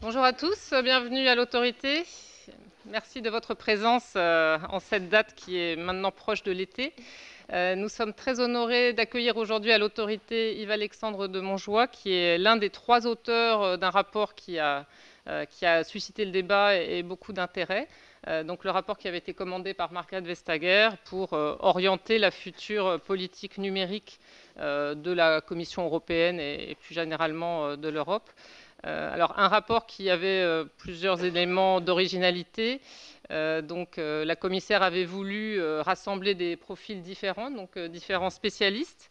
Bonjour à tous, bienvenue à l'autorité. Merci de votre présence en cette date qui est maintenant proche de l'été. Nous sommes très honorés d'accueillir aujourd'hui à l'autorité Yves-Alexandre de Montjoie, qui est l'un des 3 auteurs d'un rapport qui a suscité le débat et beaucoup d'intérêt. Donc le rapport qui avait été commandé par Margrethe Vestager pour orienter la future politique numérique de la Commission européenne et plus généralement de l'Europe. Alors un rapport qui avait plusieurs éléments d'originalité. La commissaire avait voulu rassembler des profils différents, donc différents spécialistes,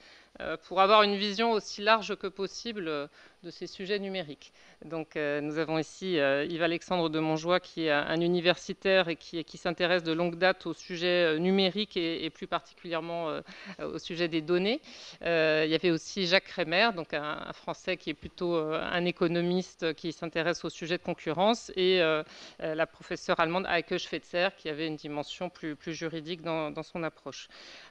pour avoir une vision aussi large que possible de ces sujets numériques. Donc nous avons ici Yves-Alexandre de Montjoie, qui est un universitaire et qui s'intéresse de longue date au sujet numérique et plus particulièrement au sujet des données. Il y avait aussi Jacques Kremer, donc un Français qui est plutôt un économiste qui s'intéresse au sujet de concurrence, et la professeure allemande Heike Schwetzer, qui avait une dimension plus juridique dans son approche.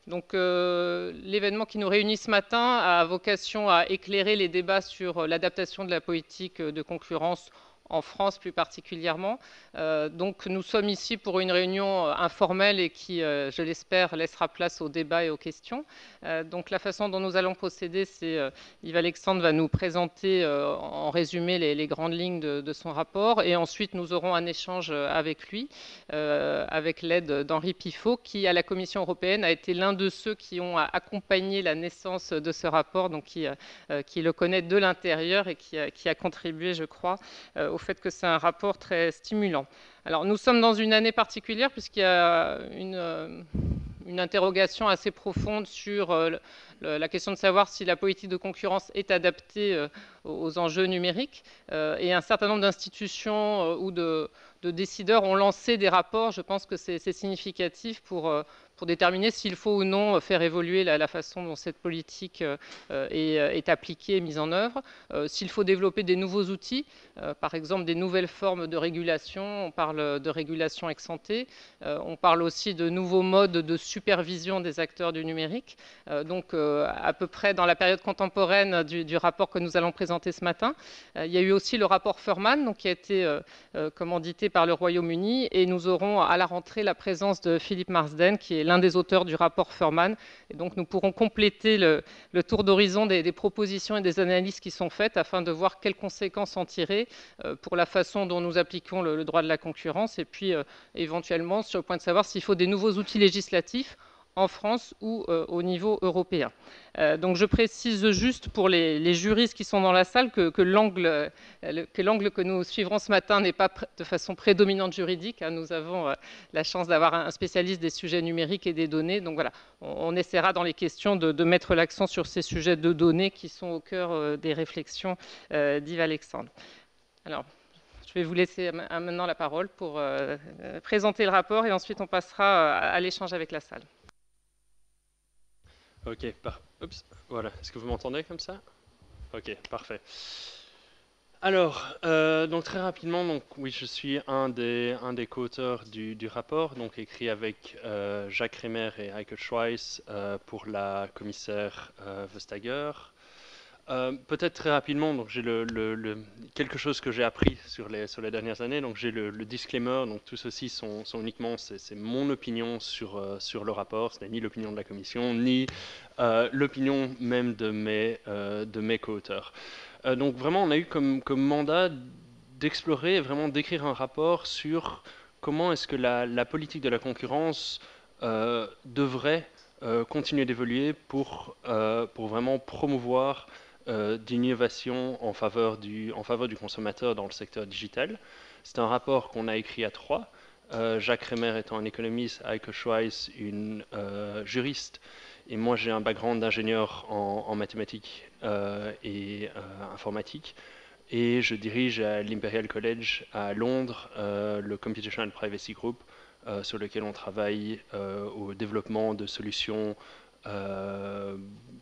Donc l'événement qui nous réunit ce matin a vocation à éclairer les débats sur l'adaptation de la politique de concurrence en France plus particulièrement. Donc nous sommes ici pour une réunion informelle et qui, je l'espère, laissera place au débat et aux questions. Donc la façon dont nous allons procéder, c'est Yves-Alexandre va nous présenter en résumé les grandes lignes de son rapport, et ensuite nous aurons un échange avec lui, avec l'aide d'Henri Pifot, qui à la Commission européenne a été l'un de ceux qui ont accompagné la naissance de ce rapport, donc qui le connaît de l'intérieur et qui a contribué, je crois, au fait que c'est un rapport très stimulant. Alors nous sommes dans une année particulière puisqu'il y a une interrogation assez profonde sur la question de savoir si la politique de concurrence est adaptée aux enjeux numériques. Et un certain nombre d'institutions ou de décideurs ont lancé des rapports. Je pense que c'est significatif pour déterminer s'il faut ou non faire évoluer la façon dont cette politique est appliquée et mise en œuvre, s'il faut développer des nouveaux outils, par exemple des nouvelles formes de régulation. On parle de régulation ex ante, on parle aussi de nouveaux modes de supervision des acteurs du numérique. À peu près dans la période contemporaine du rapport que nous allons présenter ce matin, il y a eu aussi le rapport Furman, donc, qui a été commandité par le Royaume-Uni, et nous aurons à la rentrée la présence de Philippe Marsden, qui est l'un des auteurs du rapport Furman. Et donc nous pourrons compléter le tour d'horizon des propositions et des analyses qui sont faites afin de voir quelles conséquences en tirer pour la façon dont nous appliquons le droit de la concurrence, et puis éventuellement sur le point de savoir s'il faut des nouveaux outils législatifs en France ou au niveau européen. Donc je précise juste pour les juristes qui sont dans la salle que l'angle que nous suivrons ce matin n'est pas de façon prédominante juridique. Nous avons la chance d'avoir un spécialiste des sujets numériques et des données. Donc voilà, on essaiera dans les questions de mettre l'accent sur ces sujets de données qui sont au cœur des réflexions d'Yves-Alexandre. Alors, je vais vous laisser maintenant la parole pour présenter le rapport, et ensuite on passera à l'échange avec la salle. Ok, voilà. Est-ce que vous m'entendez comme ça? Ok, parfait. Alors, donc très rapidement, donc oui, je suis un des co-auteurs du rapport, donc écrit avec Jacques Kremer et Heike Schweiss pour la commissaire Vestager. Peut-être très rapidement, donc j'ai quelque chose que j'ai appris sur les dernières années. Donc j'ai le disclaimer. Donc tout ceci sont uniquement c'est mon opinion sur le rapport. Ce n'est ni l'opinion de la commission ni l'opinion même de mes co-auteurs. Donc vraiment, on a eu comme mandat d'explorer et vraiment d'écrire un rapport sur comment est-ce que la politique de la concurrence devrait continuer d'évoluer pour vraiment promouvoir d'innovation en faveur du consommateur dans le secteur digital. C'est un rapport qu'on a écrit à 3. Jacques Kremer étant un économiste, Heike Schweiss une juriste, et moi j'ai un background d'ingénieur en mathématiques et informatique. Et je dirige à l'Imperial College à Londres le Computational Privacy Group, sur lequel on travaille au développement de solutions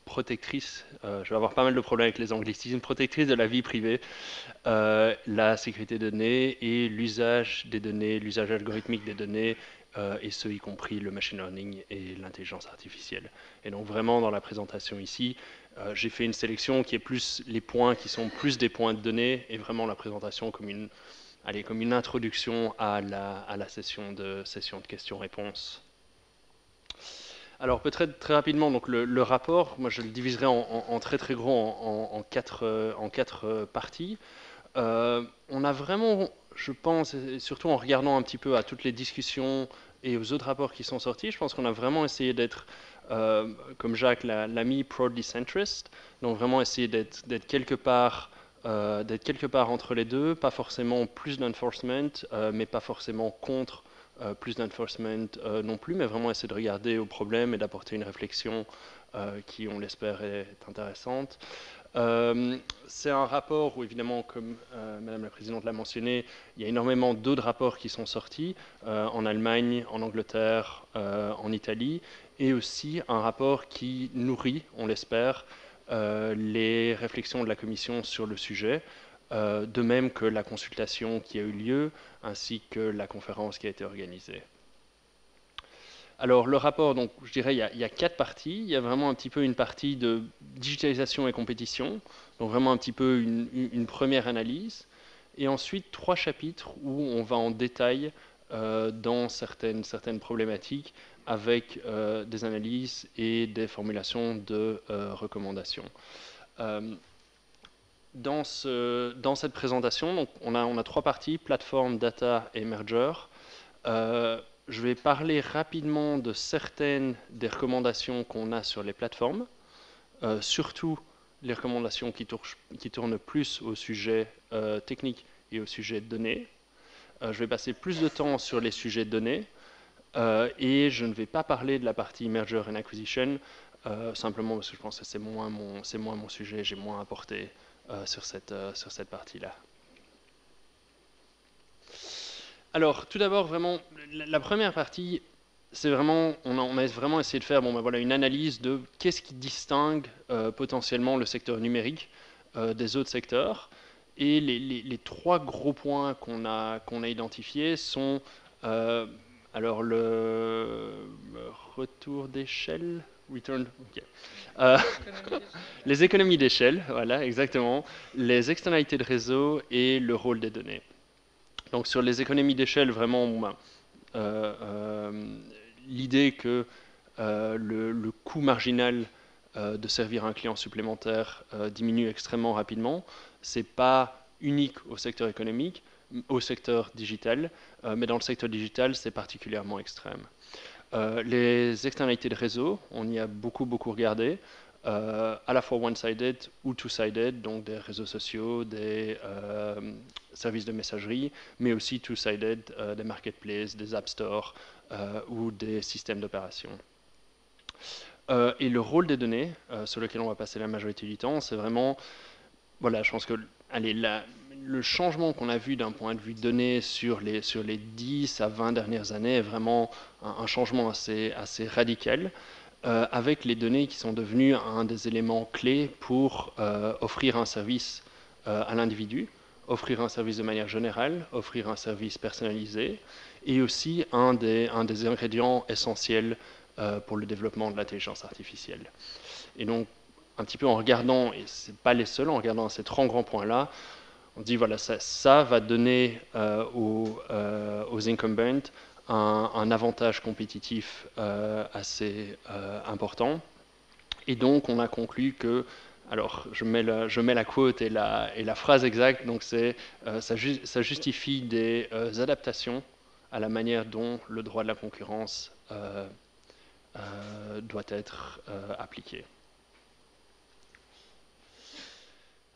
protectrice, je vais avoir pas mal de problèmes avec les anglicismes, protectrice de la vie privée, la sécurité des données et l'usage des données, l'usage algorithmique des données, et ce y compris le machine learning et l'intelligence artificielle. Et donc vraiment dans la présentation ici, J'ai fait une sélection qui est plus les points qui sont plus des points de données et vraiment la présentation comme une introduction à la session de questions-réponses. Alors peut-être très rapidement, donc le rapport, moi je le diviserai en très très gros en quatre parties. On a vraiment, je pense, et surtout en regardant un petit peu à toutes les discussions et aux autres rapports qui sont sortis, je pense qu'on a vraiment essayé d'être, comme Jacques l'a mis, broadly centrist, donc vraiment essayer d'être quelque part entre les deux, pas forcément plus d'enforcement, mais pas forcément contre plus d'enforcement non plus, mais vraiment essayer de regarder au problème et d'apporter une réflexion qui, on l'espère, est intéressante. C'est un rapport où, évidemment, comme Madame la Présidente l'a mentionné, il y a énormément d'autres rapports qui sont sortis en Allemagne, en Angleterre, en Italie, et aussi un rapport qui nourrit, on l'espère, les réflexions de la Commission sur le sujet, de même que la consultation qui a eu lieu, ainsi que la conférence qui a été organisée. Alors le rapport, donc, je dirais, il y a 4 parties. Il y a vraiment un petit peu une partie de digitalisation et compétition, donc vraiment un petit peu une première analyse. Et ensuite 3 chapitres où on va en détail dans certaines problématiques avec des analyses et des formulations de recommandations. Dans cette présentation, donc, on a 3 parties, plateforme, data et merger. Je vais parler rapidement de certaines des recommandations qu'on a sur les plateformes, surtout les recommandations qui tournent plus au sujet technique et au sujet de données. Je vais passer plus de temps sur les sujets de données et je ne vais pas parler de la partie merger and acquisition, simplement parce que je pense que c'est moins mon sujet, j'ai moins apporté sur cette partie-là. Alors, tout d'abord, vraiment, la première partie, c'est vraiment, on a vraiment essayé de faire voilà, une analyse de qu'est-ce qui distingue potentiellement le secteur numérique des autres secteurs. Et les 3 gros points qu'on a identifiés sont alors le retour d'échelle, return, okay. Les économies d'échelle, voilà, exactement, les externalités de réseau et le rôle des données. Donc sur les économies d'échelle, vraiment, l'idée que le coût marginal de servir un client supplémentaire diminue extrêmement rapidement, c'est pas unique au secteur économique, au secteur digital, mais dans le secteur digital, c'est particulièrement extrême. Les externalités de réseau, on y a beaucoup regardé, à la fois one-sided ou two-sided, donc des réseaux sociaux, des services de messagerie, mais aussi two-sided, des marketplaces, des app stores ou des systèmes d'opération. Et le rôle des données, sur lequel on va passer la majorité du temps, c'est vraiment, voilà, je pense que, allez, le changement qu'on a vu d'un point de vue données sur les 10 à 20 dernières années est vraiment un changement assez radical, avec les données qui sont devenues un des éléments clés pour offrir un service à l'individu, offrir un service de manière générale, offrir un service personnalisé, et aussi un des ingrédients essentiels pour le développement de l'intelligence artificielle. Et donc, un petit peu en regardant, et ce n'est pas les seuls, en regardant ces 3 grands points-là, on dit voilà, ça va donner aux incumbents un avantage compétitif assez important. Et donc, on a conclu que, alors je mets la quote et la phrase exacte, donc c'est ça justifie des adaptations à la manière dont le droit de la concurrence doit être appliqué.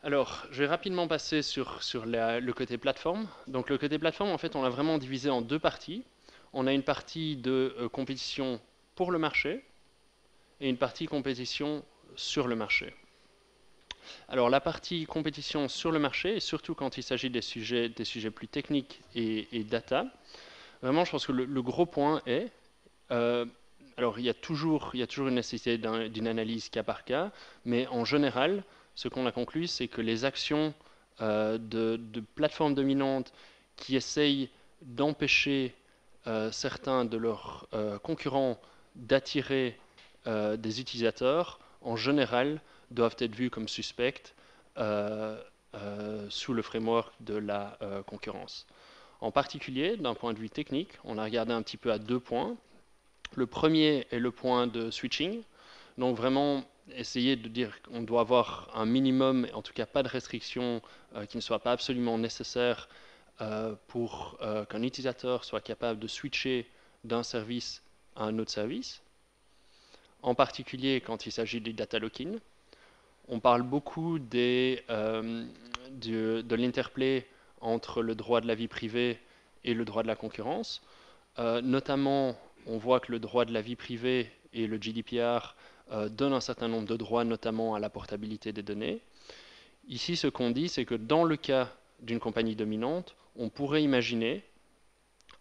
Alors, je vais rapidement passer sur le côté plateforme. Donc le côté plateforme, en fait, on l'a vraiment divisé en 2 parties. On a une partie de compétition pour le marché et une partie compétition sur le marché. Alors la partie compétition sur le marché, et surtout quand il s'agit des sujets plus techniques et data, vraiment je pense que le gros point est, alors il y a toujours une nécessité d'une analyse cas par cas, mais en général, ce qu'on a conclu, c'est que les actions de plateformes dominantes qui essayent d'empêcher certains de leurs concurrents d'attirer des utilisateurs, en général, doivent être vues comme suspectes sous le framework de la concurrence. En particulier, d'un point de vue technique, on a regardé un petit peu à 2 points. Le premier est le point de switching. Donc vraiment, essayer de dire qu'on doit avoir un minimum, en tout cas pas de restrictions qui ne soient pas absolument nécessaires pour qu'un utilisateur soit capable de switcher d'un service à un autre service. En particulier quand il s'agit du data lock-in. On parle beaucoup de l'interplay entre le droit de la vie privée et le droit de la concurrence. Notamment, on voit que le droit de la vie privée et le GDPR donnent un certain nombre de droits, notamment à la portabilité des données. Ici, ce qu'on dit, c'est que dans le cas d'une compagnie dominante, on pourrait imaginer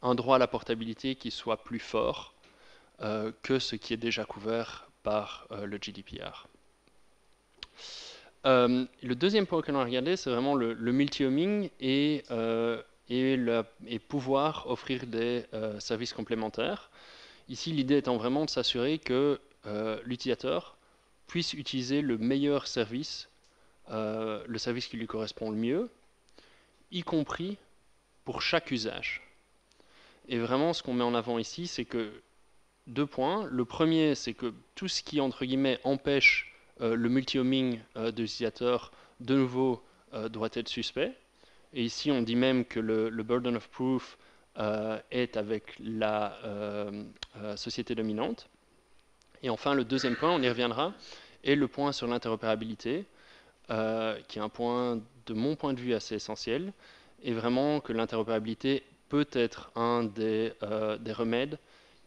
un droit à la portabilité qui soit plus fort que ce qui est déjà couvert par le GDPR. Le deuxième point que l'on a regardé, c'est vraiment le multi-homing et pouvoir offrir des services complémentaires. Ici, l'idée étant vraiment de s'assurer que l'utilisateur puisse utiliser le meilleur service, le service qui lui correspond le mieux, y compris pour chaque usage. Et vraiment, ce qu'on met en avant ici, c'est que 2 points. Le premier, c'est que tout ce qui, entre guillemets, empêche le multi-homing de l'utilisateur, de nouveau, doit être suspect. Et ici, on dit même que le burden of proof est avec la société dominante. Et enfin, le deuxième point, on y reviendra, est le point sur l'interopérabilité, qui est un point, de mon point de vue, assez essentiel, et vraiment que l'interopérabilité peut être un des remèdes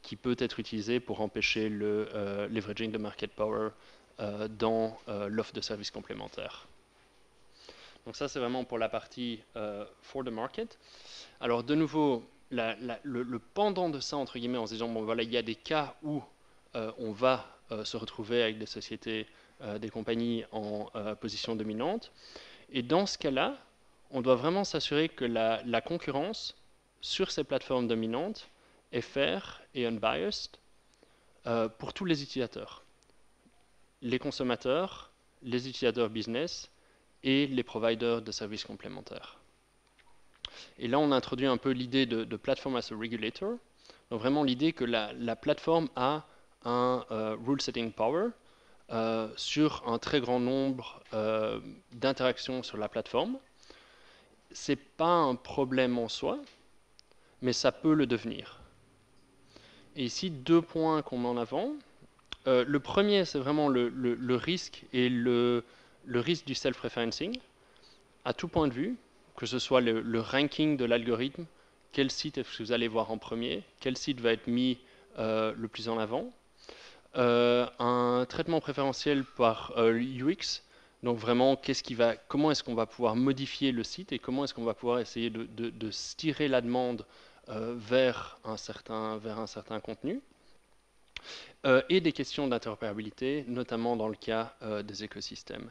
qui peut être utilisé pour empêcher le leveraging de market power dans l'offre de services complémentaires. Donc ça, c'est vraiment pour la partie for the market. Alors de nouveau, le pendant de ça, entre guillemets, en se disant, bon voilà, il y a des cas où on va se retrouver avec des sociétés, des compagnies en position dominante. Et dans ce cas-là, on doit vraiment s'assurer que la concurrence sur ces plateformes dominantes est fair et unbiased pour tous les utilisateurs. Les consommateurs, les utilisateurs business et les providers de services complémentaires. Et là, on a introduit un peu l'idée de platform as a regulator. Donc vraiment l'idée que la plateforme a un rule setting power sur un très grand nombre d'interactions sur la plateforme. Ce n'est pas un problème en soi, mais ça peut le devenir. Et ici, 2 points qu'on met en avant. Le premier, c'est vraiment le risque et le risque du self-referencing, à tout point de vue, que ce soit le ranking de l'algorithme, quel site est-ce que vous allez voir en premier, quel site va être mis le plus en avant. Un traitement préférentiel par UX, donc vraiment comment est-ce qu'on va pouvoir modifier le site et comment est-ce qu'on va pouvoir essayer de tirer la demande vers un certain contenu. Et des questions d'interopérabilité, notamment dans le cas des écosystèmes.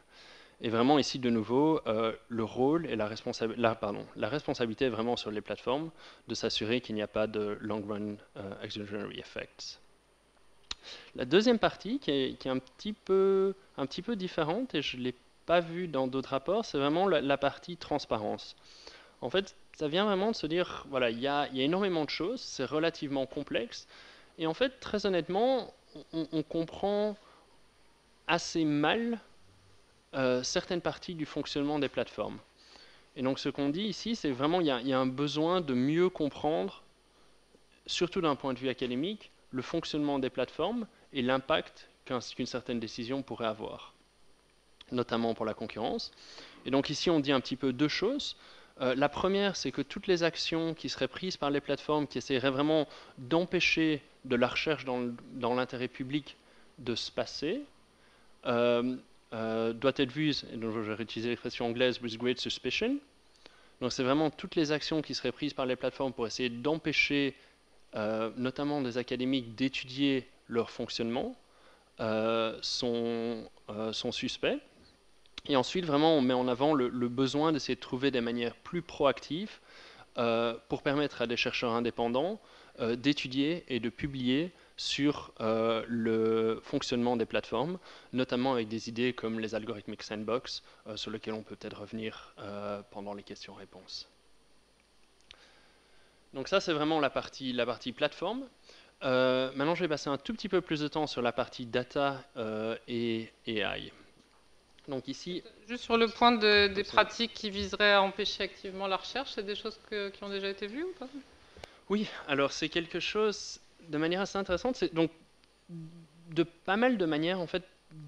Et vraiment ici, de nouveau, le rôle et la responsabilité est vraiment sur les plateformes de s'assurer qu'il n'y a pas de long run exclusionary effects. La deuxième partie, qui est un petit peu différente, et je ne l'ai pas vue dans d'autres rapports, c'est vraiment la partie transparence. En fait, ça vient vraiment de se dire, voilà, il y a énormément de choses, c'est relativement complexe, et en fait, très honnêtement, on comprend assez mal certaines parties du fonctionnement des plateformes. Et donc ce qu'on dit ici, c'est vraiment il y a un besoin de mieux comprendre, surtout d'un point de vue académique, le fonctionnement des plateformes et l'impact qu'une certaine décision pourrait avoir, notamment pour la concurrence. Et donc ici, on dit un petit peu 2 choses. La première, c'est que toutes les actions qui seraient prises par les plateformes, qui essaieraient vraiment d'empêcher de la recherche dans l'intérêt public de se passer, doit être vue, et donc je vais réutiliser l'expression anglaise, with great suspicion. Donc c'est vraiment toutes les actions qui seraient prises par les plateformes pour essayer d'empêcher, notamment des académiques, d'étudier leur fonctionnement, sont suspects. Et ensuite, vraiment, on met en avant le besoin d'essayer de trouver des manières plus proactives pour permettre à des chercheurs indépendants d'étudier et de publier sur le fonctionnement des plateformes, notamment avec des idées comme les algorithmic sandbox, sur lesquels on peut peut-être revenir pendant les questions-réponses. Donc ça, c'est vraiment la partie plateforme. Maintenant, je vais passer un tout petit peu plus de temps sur la partie data et AI. Donc ici, Juste sur le point des pratiques qui viseraient à empêcher activement la recherche, c'est des choses qui ont déjà été vues ou pas? oui, alors c'est quelque chose de manière assez intéressante. Donc, de pas mal de manières, en fait,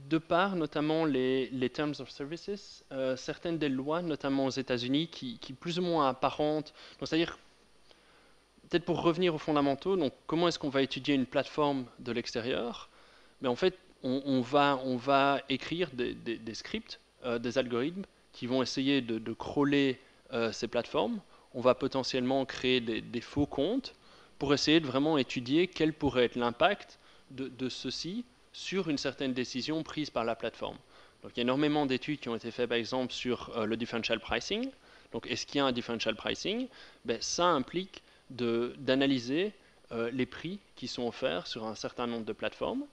de par notamment les Terms of Services, certaines des lois, notamment aux États-Unis, qui plus ou moins apparentent. C'est-à-dire, peut-être pour revenir aux fondamentaux, donc comment est-ce qu'on va étudier une plateforme de l'extérieur? Mais en fait, on va écrire des scripts, des algorithmes qui vont essayer de crawler ces plateformes. On va potentiellement créer des faux comptes pour essayer de vraiment étudier quel pourrait être l'impact de ceci sur une certaine décision prise par la plateforme. Donc, il y a énormément d'études qui ont été faites, par exemple, sur le differential pricing. Donc, est-ce qu'il y a un differential pricing? Ben, ça implique d'analyser les prix qui sont offerts sur un certain nombre de plateformes.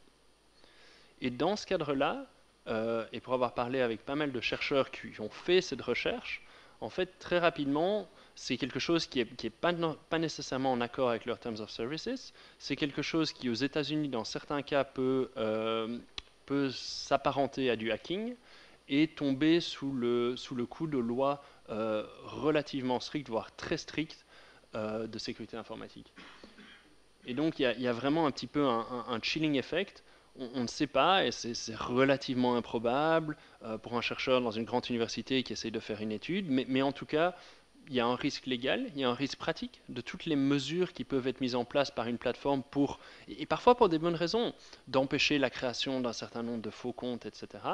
Et dans ce cadre-là, et pour avoir parlé avec pas mal de chercheurs qui ont fait cette recherche, en fait, très rapidement, c'est quelque chose qui est pas nécessairement en accord avec leur Terms of Services. C'est quelque chose qui, aux États-Unis, dans certains cas, peut s'apparenter à du hacking et tomber sous le coup de lois relativement strictes, voire très strictes, de sécurité informatique. Et donc, il y a vraiment un petit peu un chilling effect. On ne sait pas, et c'est relativement improbable pour un chercheur dans une grande université qui essaye de faire une étude, mais en tout cas, il y a un risque légal, il y a un risque pratique de toutes les mesures qui peuvent être mises en place par une plateforme pour, et parfois pour des bonnes raisons, d'empêcher la création d'un certain nombre de faux comptes, etc.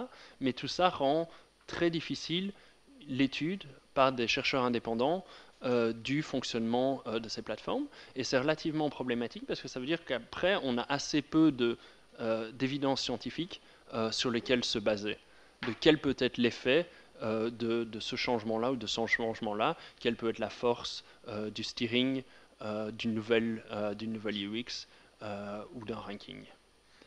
Mais tout ça rend très difficile l'étude par des chercheurs indépendants du fonctionnement de ces plateformes. Et c'est relativement problématique parce que ça veut dire qu'après, on a assez peu d'évidence scientifique sur lesquelles se baser. De quel peut être l'effet de ce changement-là ou de ce changement-là, quelle peut être la force du steering d'une nouvelle UX ou d'un ranking.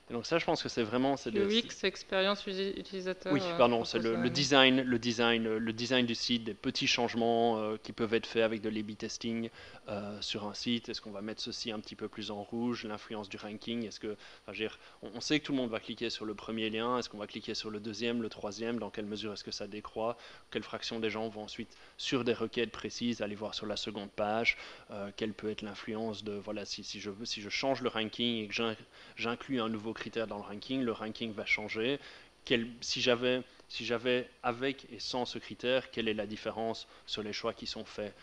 Et donc ça, je pense que c'est vraiment... UX, expérience utilisateur. Oui, pardon, c'est le design du site, des petits changements qui peuvent être faits avec de l'A/B testing sur un site. Est-ce qu'on va mettre ceci un petit peu plus en rouge, l'influence du ranking? Est-ce que, enfin, je veux dire, on sait que tout le monde va cliquer sur le premier lien. Est-ce qu'on va cliquer sur le deuxième, le troisième? Dans quelle mesure est-ce que ça décroît? Quelle fraction des gens vont ensuite, sur des requêtes précises, aller voir sur la seconde page? Quelle peut être l'influence de, voilà, si je change le ranking et que j'inclus un nouveau critère dans le ranking va changer. Si j'avais avec et sans ce critère, quelle est la différence sur les choix qui sont faits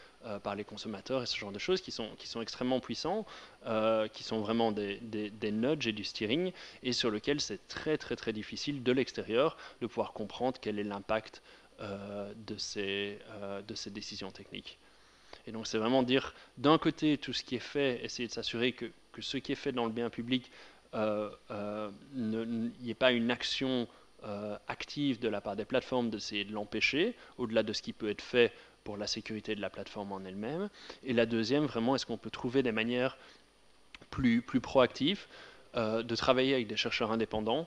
par les consommateurs et ce genre de choses qui sont extrêmement puissants, qui sont vraiment des nudges et du steering et sur lequel c'est très très très difficile de l'extérieur de pouvoir comprendre quel est l'impact de ces décisions techniques. Et donc c'est vraiment dire d'un côté tout ce qui est fait, essayer de s'assurer que ce qui est fait dans le bien public, il n'y ait pas une action active de la part des plateformes d'essayer de l'empêcher, au-delà de ce qui peut être fait pour la sécurité de la plateforme en elle-même. Et la deuxième, vraiment, est-ce qu'on peut trouver des manières plus proactives de travailler avec des chercheurs indépendants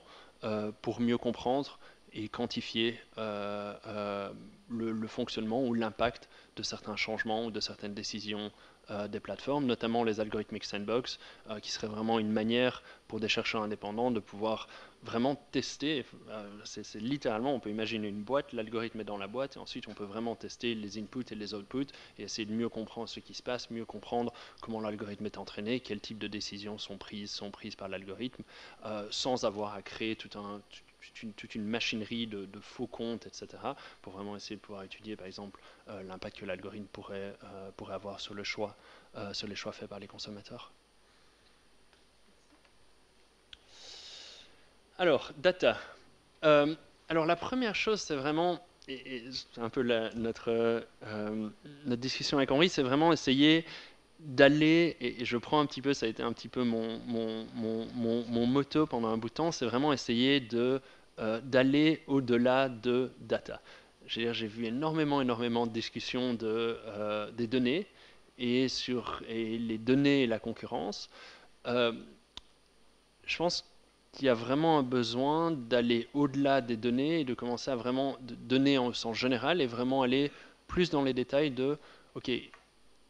pour mieux comprendre et quantifier le fonctionnement ou l'impact de certains changements ou de certaines décisions des plateformes, notamment les algorithmic sandbox, qui serait vraiment une manière pour des chercheurs indépendants de pouvoir vraiment tester. C'est littéralement, on peut imaginer une boîte, l'algorithme est dans la boîte, et ensuite on peut vraiment tester les inputs et les outputs et essayer de mieux comprendre ce qui se passe, mieux comprendre comment l'algorithme est entraîné, quel type de décisions sont prises par l'algorithme, sans avoir à créer toute une machinerie de faux comptes, etc., pour vraiment essayer de pouvoir étudier, par exemple, l'impact que l'algorithme pourrait avoir sur les choix faits par les consommateurs. Alors, data. Alors, la première chose, c'est vraiment, et c'est un peu notre discussion avec Henri, c'est vraiment essayer d'aller, et je prends un petit peu, ça a été un petit peu mon motto pendant un bout de temps, c'est vraiment essayer d'aller au-delà de data. J'ai vu énormément de discussions des données et les données et la concurrence. je pense qu'il y a vraiment un besoin d'aller au-delà des données et de commencer à vraiment donner en sens général et vraiment aller plus dans les détails de, OK,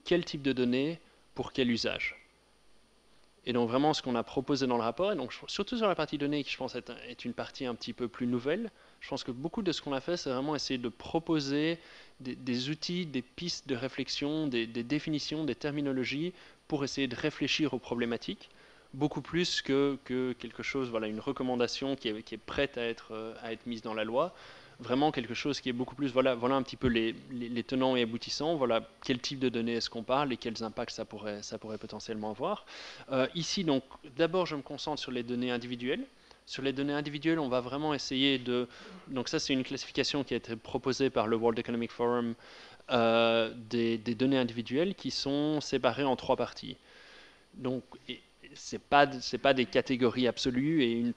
quel type de données pour quel usage. Et donc vraiment ce qu'on a proposé dans le rapport, et donc surtout sur la partie données qui je pense est une partie un petit peu plus nouvelle, je pense que beaucoup de ce qu'on a fait c'est vraiment essayer de proposer des outils, des pistes de réflexion, des définitions, des terminologies pour essayer de réfléchir aux problématiques, beaucoup plus que quelque chose, voilà, une recommandation qui est prête à être mise dans la loi. Vraiment quelque chose qui est beaucoup plus, voilà un petit peu les tenants et aboutissants, voilà quel type de données est-ce qu'on parle et quels impacts ça pourrait potentiellement avoir. Ici, donc, d'abord, je me concentre sur les données individuelles. Sur les données individuelles, on va vraiment essayer de... Donc ça, c'est une classification qui a été proposée par le World Economic Forum des données individuelles qui sont séparées en 3 parties. Donc, c'est pas des catégories absolues et une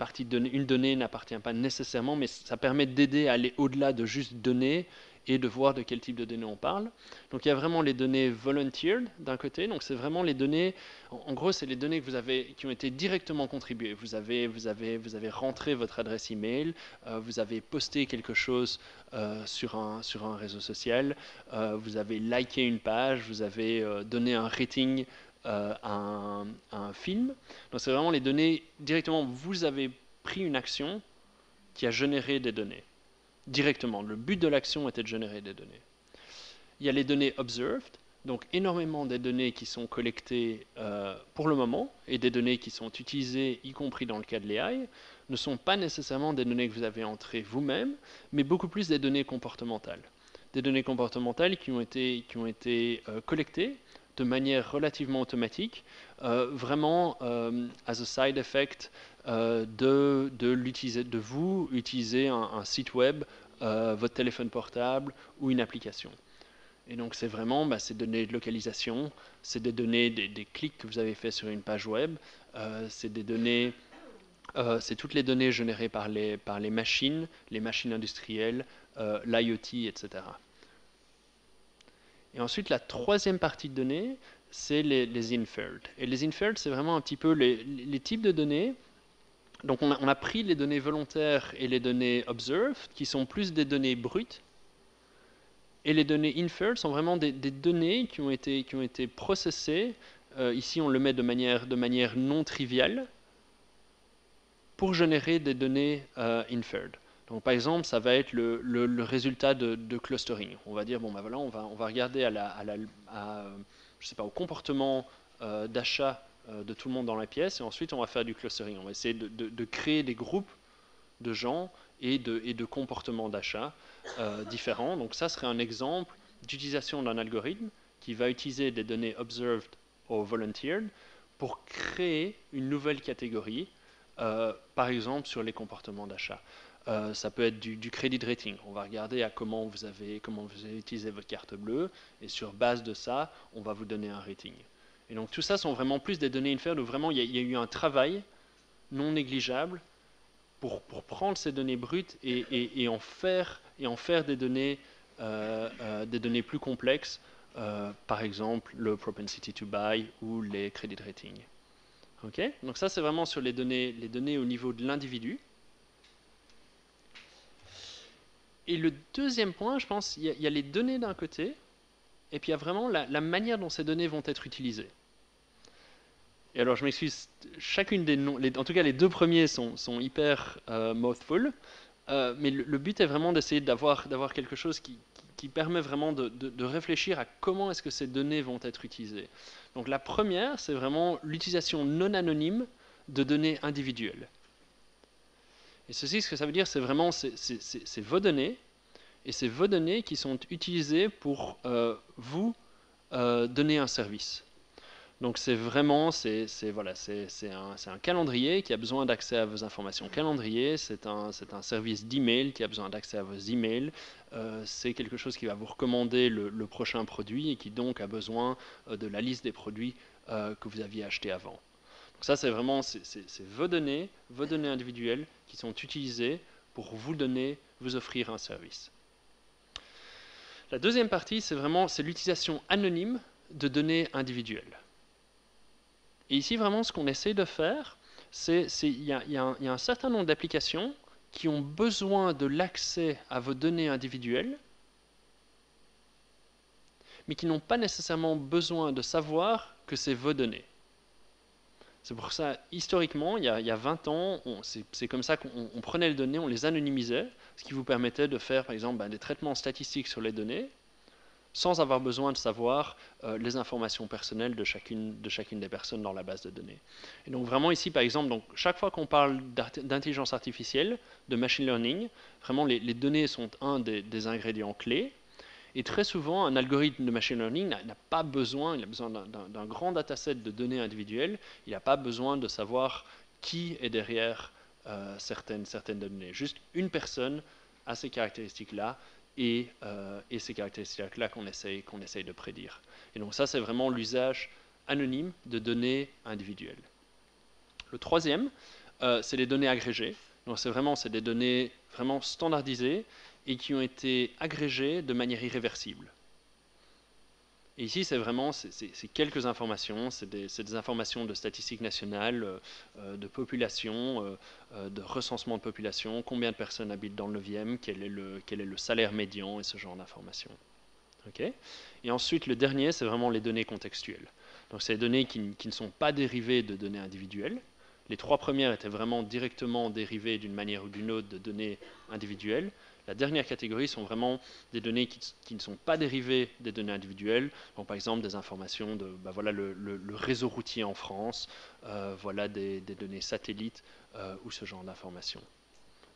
donnée n'appartient pas nécessairement, mais ça permet d'aider à aller au-delà de juste données et de voir de quel type de données on parle. Donc il y a vraiment les données volunteered d'un côté, donc c'est vraiment les données, en gros c'est les données qui ont été directement contribuées. Vous avez rentré votre adresse email, vous avez posté quelque chose sur un réseau social, vous avez liké une page, vous avez donné un rating à un film. Donc c'est vraiment les données directement, vous avez pris une action qui a généré des données directement. Le but de l'action était de générer des données. Il y a les données observed, donc énormément des données qui sont collectées pour le moment et des données qui sont utilisées, y compris dans le cas de l'AI, ne sont pas nécessairement des données que vous avez entrées vous-même, mais beaucoup plus des données comportementales. Des données comportementales qui ont été collectées de manière relativement automatique, vraiment as a side effect de vous utiliser un site web, votre téléphone portable ou une application. Et donc c'est vraiment ces données de localisation, c'est des données des clics que vous avez fait sur une page web, c'est des données, c'est toutes les données générées par les machines industrielles, l'IoT, etc. Et ensuite, la troisième partie de données, c'est les inferred. Et les inferred, c'est vraiment un petit peu les types de données. Donc on a pris les données volontaires et les données observed, qui sont plus des données brutes. Et les données inferred sont vraiment des données qui ont été processées. Ici, on le met de manière non triviale pour générer des données inferred. Donc, par exemple, ça va être le résultat de clustering. On va dire, bon, ben voilà, on va regarder je sais pas, au comportement d'achat de tout le monde dans la pièce, et ensuite on va faire du clustering. On va essayer de créer des groupes de gens et de comportements d'achat différents. Donc ça serait un exemple d'utilisation d'un algorithme qui va utiliser des données observed ou volunteered pour créer une nouvelle catégorie, par exemple sur les comportements d'achat. Ça peut être du credit rating. On va regarder à comment vous avez utilisé votre carte bleue, et sur base de ça, on va vous donner un rating. Et donc tout ça sont vraiment plus des données inferred où vraiment il y a eu un travail non négligeable pour prendre ces données brutes et en faire des données plus complexes, par exemple le propensity to buy ou les credit ratings. Okay, donc ça c'est vraiment sur les données au niveau de l'individu. Et le deuxième point, je pense, il y a les données d'un côté, et puis il y a vraiment la manière dont ces données vont être utilisées. Et alors je m'excuse, chacune des noms, en tout cas les deux premiers sont hyper mouthful, mais le but est vraiment d'essayer d'avoir quelque chose qui permet vraiment de réfléchir à comment est-ce que ces données vont être utilisées. Donc la première, c'est vraiment l'utilisation non anonyme de données individuelles. Et ceci, ce que ça veut dire, c'est vraiment c'est vos données, et c'est vos données qui sont utilisées pour vous donner un service. Donc c'est vraiment un calendrier qui a besoin d'accès à vos informations calendrier, c'est un service d'email qui a besoin d'accès à vos emails, c'est quelque chose qui va vous recommander le prochain produit et qui donc a besoin de la liste des produits que vous aviez achetés avant. Donc ça c'est vraiment vos données individuelles qui sont utilisées pour vous offrir un service. La deuxième partie c'est l'utilisation anonyme de données individuelles. Et ici, vraiment, ce qu'on essaie de faire, il y a un certain nombre d'applications qui ont besoin de l'accès à vos données individuelles, mais qui n'ont pas nécessairement besoin de savoir que c'est vos données. C'est pour ça, historiquement, il y a 20 ans, c'est comme ça qu'on prenait les données, on les anonymisait, ce qui vous permettait de faire, par exemple, des traitements statistiques sur les données, sans avoir besoin de savoir les informations personnelles de chacune des personnes dans la base de données. Et donc vraiment ici, par exemple, donc, chaque fois qu'on parle d'intelligence artificielle, de machine learning, vraiment les données sont un des ingrédients clés. Et très souvent, un algorithme de machine learning n'a pas besoin, il a besoin d'un grand dataset de données individuelles, il n'a pas besoin de savoir qui est derrière certaines données. Juste une personne a ces caractéristiques-là et ces caractéristiques-là qu'on essaye de prédire. Et donc ça, c'est vraiment l'usage anonyme de données individuelles. Le troisième, c'est les données agrégées. Donc c'est des données vraiment standardisées et qui ont été agrégées de manière irréversible. Et ici, c'est vraiment quelques informations, c'est des informations de statistiques nationales, de population, de recensement de population, combien de personnes habitent dans le 9e, quel est le salaire médian et ce genre d'informations. Okay. Et ensuite, le dernier, c'est vraiment les données contextuelles. Donc, c'est des données qui ne sont pas dérivées de données individuelles. Les trois premières étaient vraiment directement dérivées d'une manière ou d'une autre de données individuelles. La dernière catégorie sont vraiment des données qui ne sont pas dérivées des données individuelles. Donc, par exemple, des informations de voilà le réseau routier en France, voilà des données satellites ou ce genre d'informations.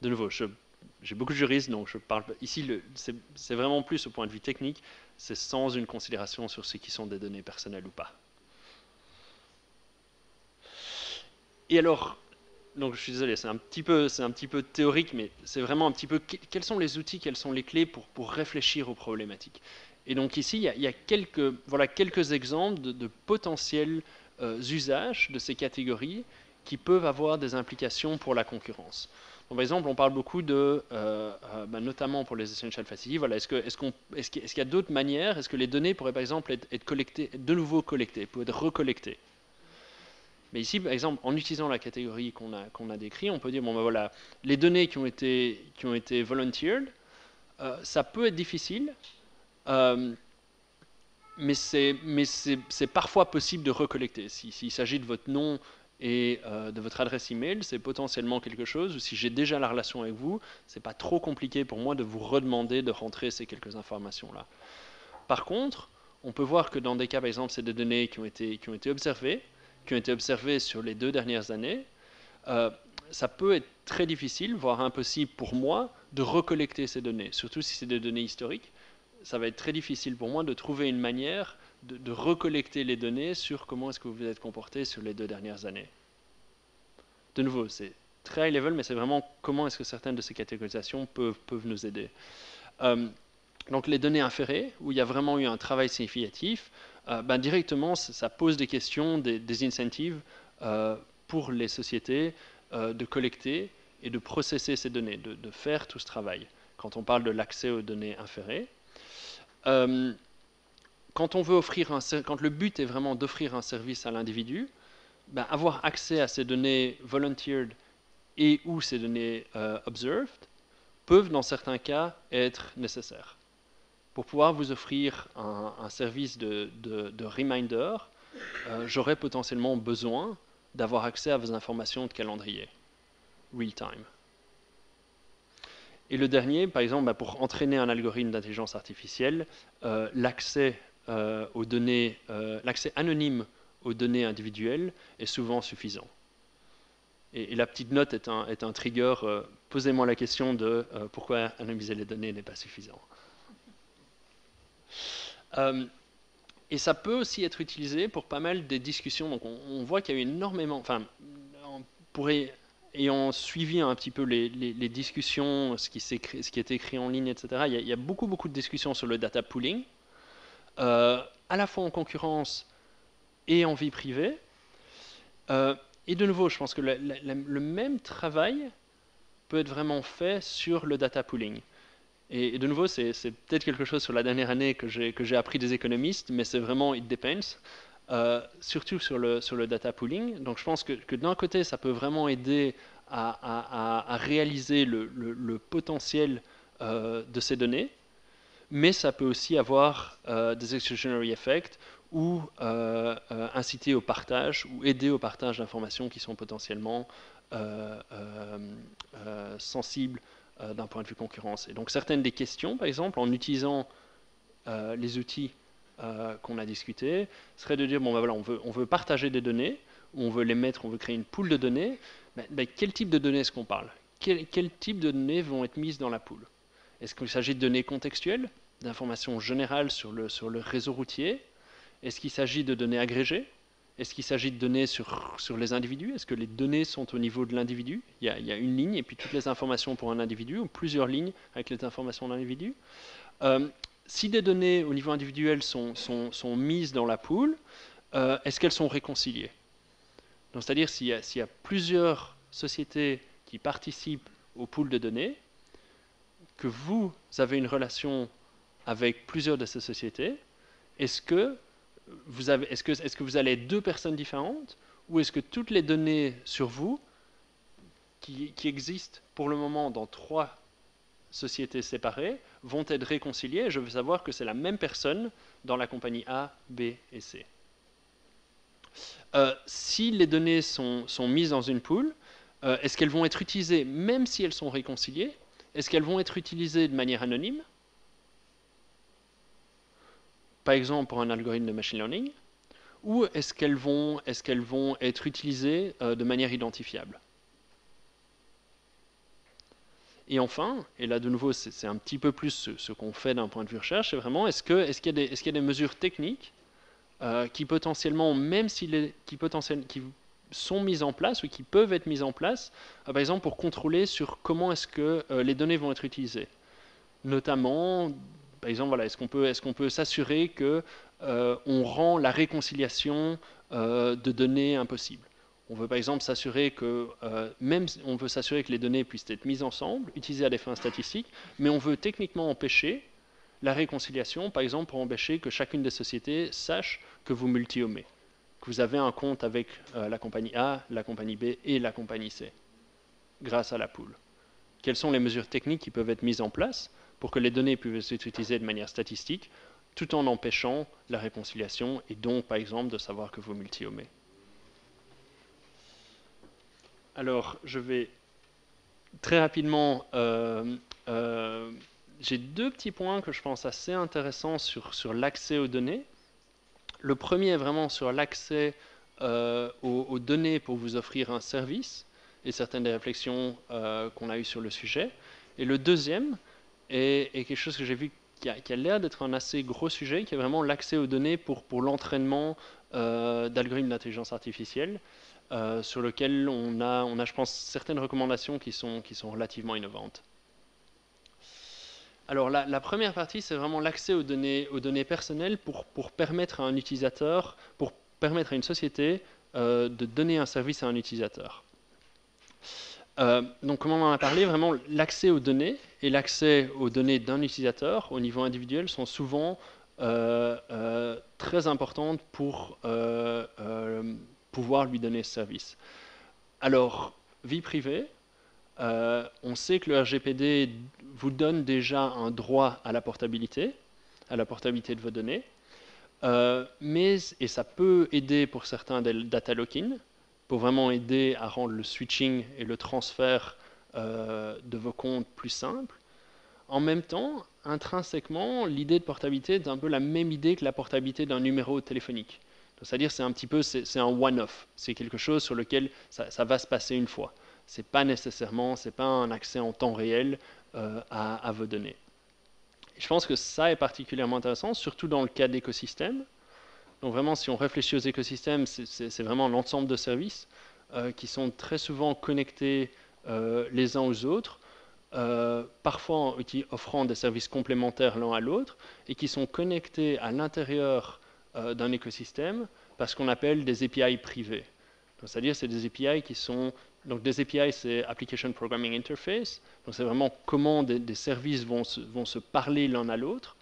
De nouveau, j'ai beaucoup de juristes, donc je parle ici, c'est vraiment plus au point de vue technique, c'est sans une considération sur ce qui sont des données personnelles ou pas. Et alors, donc je suis désolé, c'est un petit peu théorique, mais c'est vraiment un petit peu quels sont les outils, quelles sont les clés pour réfléchir aux problématiques. Et donc ici, il y a quelques exemples de potentiels usages de ces catégories qui peuvent avoir des implications pour la concurrence. Donc, par exemple, on parle beaucoup notamment pour les essential facilities, voilà, est-ce qu'il y a d'autres manières, est-ce que les données pourraient par exemple être collectées, de nouveau collectées, pourraient être recollectées? Mais ici, par exemple, en utilisant la catégorie qu'on a décrite, on peut dire, voilà, les données qui ont été volunteered, ça peut être difficile, mais c'est parfois possible de recollecter. S'il s'agit de votre nom et de votre adresse email, c'est potentiellement quelque chose, ou si j'ai déjà la relation avec vous, c'est pas trop compliqué pour moi de vous redemander de rentrer ces quelques informations-là. Par contre, on peut voir que dans des cas, par exemple, c'est des données qui ont été observées sur les 2 dernières années, ça peut être très difficile, voire impossible pour moi, de recollecter ces données, surtout si c'est des données historiques. Ça va être très difficile pour moi de trouver une manière de recollecter les données sur comment est-ce que vous vous êtes comporté sur les 2 dernières années. De nouveau, c'est très high level, mais c'est vraiment comment est-ce que certaines de ces catégorisations peuvent nous aider. Donc les données inférées, où il y a vraiment eu un travail significatif, directement, ça pose des questions, des incentives pour les sociétés de collecter et de processer ces données, de faire tout ce travail. Quand on parle de l'accès aux données inférées, quand le but est vraiment d'offrir un service à l'individu, avoir accès à ces données volunteered et ou ces données observed peuvent dans certains cas être nécessaires. Pour pouvoir vous offrir un service de reminder, j'aurais potentiellement besoin d'avoir accès à vos informations de calendrier, real-time. Et le dernier, par exemple, pour entraîner un algorithme d'intelligence artificielle, l'accès aux données, l'accès anonyme aux données individuelles est souvent suffisant. Et la petite note est un trigger. Posez-moi la question de pourquoi anonymiser les données n'est pas suffisant. Et ça peut aussi être utilisé pour pas mal des discussions. Donc on voit qu'il y a eu énormément, ayant suivi un petit peu les discussions, ce qui est écrit en ligne, etc., il y a beaucoup de discussions sur le data pooling, à la fois en concurrence et en vie privée. Et de nouveau, je pense que le même travail peut être vraiment fait sur le data pooling. Et de nouveau, c'est peut-être quelque chose sur la dernière année que j'ai appris des économistes, mais c'est vraiment it depends. surtout sur le data pooling. Donc je pense que d'un côté, ça peut vraiment aider à réaliser le potentiel de ces données, mais ça peut aussi avoir des exclusionary effects ou inciter au partage ou aider au partage d'informations qui sont potentiellement sensibles d'un point de vue concurrence. Et donc certaines des questions, par exemple, en utilisant les outils qu'on a discutés, serait de dire, bon ben voilà, on veut partager des données, on veut les mettre, on veut créer une pool de données, mais quel type de données est-ce qu'on parle? Quel type de données vont être mises dans la pool? Est-ce qu'il s'agit de données contextuelles, d'informations générales sur le réseau routier? Est-ce qu'il s'agit de données agrégées? Est-ce qu'il s'agit de données sur les individus? Est-ce que les données sont au niveau de l'individu? Il y a une ligne et puis toutes les informations pour un individu, ou plusieurs lignes avec les informations de l'individu. Si des données au niveau individuel sont mises dans la pool, est-ce qu'elles sont réconciliées? C'est-à-dire s'il y a plusieurs sociétés qui participent au pool de données, que vous avez une relation avec plusieurs de ces sociétés, est-ce que vous allez être deux personnes différentes, ou est-ce que toutes les données sur vous qui existent pour le moment dans 3 sociétés séparées vont être réconciliées? Je veux savoir que c'est la même personne dans la compagnie A, B et C. Si les données sont mises dans une pool, est-ce qu'elles vont être utilisées même si elles sont réconciliées? Est-ce qu'elles vont être utilisées de manière anonyme? Par exemple pour un algorithme de machine learning? Ou est-ce qu'elles vont être utilisées de manière identifiable? Et enfin, et là de nouveau c'est un petit peu plus ce qu'on fait d'un point de vue recherche, c'est vraiment est-ce qu'il y a des mesures techniques qui potentiellement, même qui sont mises en place ou qui peuvent être mises en place, par exemple pour contrôler sur comment est-ce que les données vont être utilisées. Notamment, par exemple, voilà, est-ce qu'on peut s'assurer que on rend la réconciliation de données impossible? On veut par exemple s'assurer que, on veut s'assurer que les données puissent être mises ensemble, utilisées à des fins statistiques, mais on veut techniquement empêcher la réconciliation, par exemple pour empêcher que chacune des sociétés sache que vous multi-homez, que vous avez un compte avec la compagnie A, la compagnie B et la compagnie C, grâce à la pool. Quelles sont les mesures techniques qui peuvent être mises en place pour que les données puissent être utilisées de manière statistique, tout en empêchant la réconciliation et donc, par exemple, de savoir que vous multi-homez? Alors, je vais très rapidement... j'ai 2 petits points que je pense assez intéressants sur l'accès aux données. Le premier est vraiment sur l'accès aux données pour vous offrir un service et certaines des réflexions qu'on a eues sur le sujet. Et le deuxième est quelque chose que j'ai vu qui a l'air d'être un assez gros sujet, qui est vraiment l'accès aux données pour l'entraînement d'algorithmes d'intelligence artificielle, sur lequel on a, je pense, certaines recommandations qui sont relativement innovantes. Alors la première partie, c'est vraiment l'accès aux données personnelles pour permettre à un utilisateur, pour permettre à une société de donner un service à un utilisateur. Donc comme on en a parlé, vraiment l'accès aux données et l'accès aux données d'un utilisateur au niveau individuel sont souvent très importantes pour pouvoir lui donner ce service. Alors, vie privée, on sait que le RGPD vous donne déjà un droit à la portabilité de vos données, et ça peut aider pour certains des data lock-in, pour vraiment aider à rendre le switching et le transfert de vos comptes plus simple. En même temps, intrinsèquement, l'idée de portabilité est un peu la même idée que la portabilité d'un numéro téléphonique. C'est-à-dire c'est un one-off, c'est quelque chose sur lequel ça va se passer une fois. C'est pas un accès en temps réel à vos données. Je pense que ça est particulièrement intéressant, surtout dans le cas d'écosystèmes. Donc vraiment, si on réfléchit aux écosystèmes, c'est vraiment l'ensemble de services qui sont très souvent connectés les uns aux autres, parfois offrant des services complémentaires l'un à l'autre, et qui sont connectés à l'intérieur d'un écosystème par ce qu'on appelle des API privés. C'est-à-dire c'est des API qui sont... Donc des API, c'est Application Programming Interface. Donc c'est vraiment comment des services vont se parler l'un à l'autre.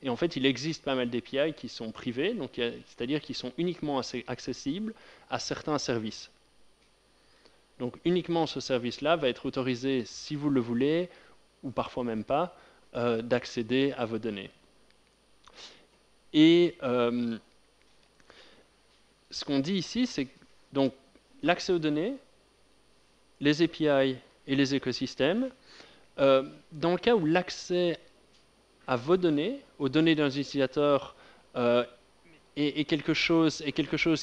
Et en fait, il existe pas mal d'API qui sont privés, c'est-à-dire qui sont uniquement accessibles à certains services. Donc uniquement ce service-là va être autorisé, si vous le voulez, ou parfois même pas, d'accéder à vos données. Et ce qu'on dit ici, c'est donc l'accès aux données, les API et les écosystèmes. Dans le cas où l'accès à vos données, aux données d'un utilisateur, est quelque chose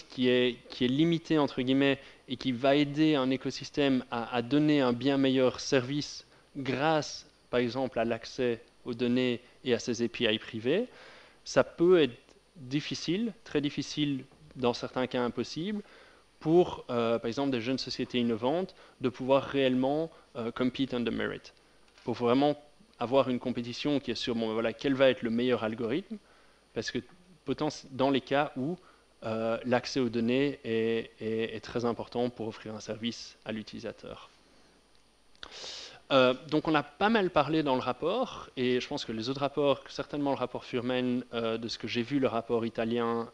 qui est limité, entre guillemets, et qui va aider un écosystème à donner un bien meilleur service grâce, par exemple, à l'accès aux données et à ces API privés, ça peut être difficile, très difficile, dans certains cas impossible, pour, par exemple, des jeunes sociétés innovantes de pouvoir réellement compete on the merit. Pour vraiment avoir une compétition qui est sur, bon, voilà, quel va être le meilleur algorithme, parce que dans les cas où l'accès aux données est très important pour offrir un service à l'utilisateur. Donc on a pas mal parlé dans le rapport, et je pense que les autres rapports, certainement le rapport Furman, de ce que j'ai vu, le rapport italien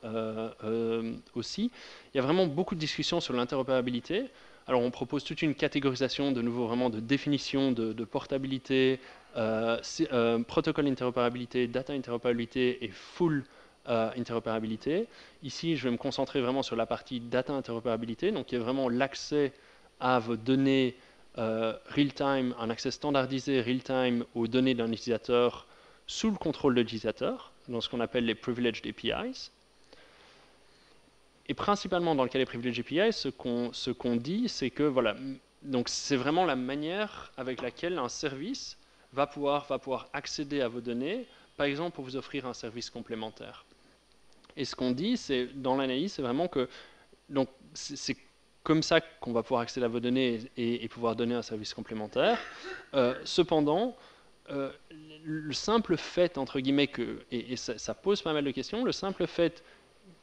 aussi, il y a vraiment beaucoup de discussions sur l'interopérabilité. Alors on propose toute une catégorisation, de nouveau vraiment de définition de portabilité, protocole interopérabilité, data interopérabilité et full interopérabilité. Ici, je vais me concentrer vraiment sur la partie data interopérabilité, donc qui est vraiment l'accès à vos données real-time, un accès standardisé real-time aux données d'un utilisateur sous le contrôle de l'utilisateur, dans ce qu'on appelle les privileged APIs. Et principalement dans le cas des privileged APIs, ce qu'on dit, c'est que voilà, donc c'est vraiment la manière avec laquelle un service va pouvoir accéder à vos données, par exemple pour vous offrir un service complémentaire. Et ce qu'on dit, c'est dans l'analyse, c'est vraiment que donc c'est comme ça qu'on va pouvoir accéder à vos données et pouvoir donner un service complémentaire. Cependant, le simple fait, entre guillemets, et ça pose pas mal de questions, le simple fait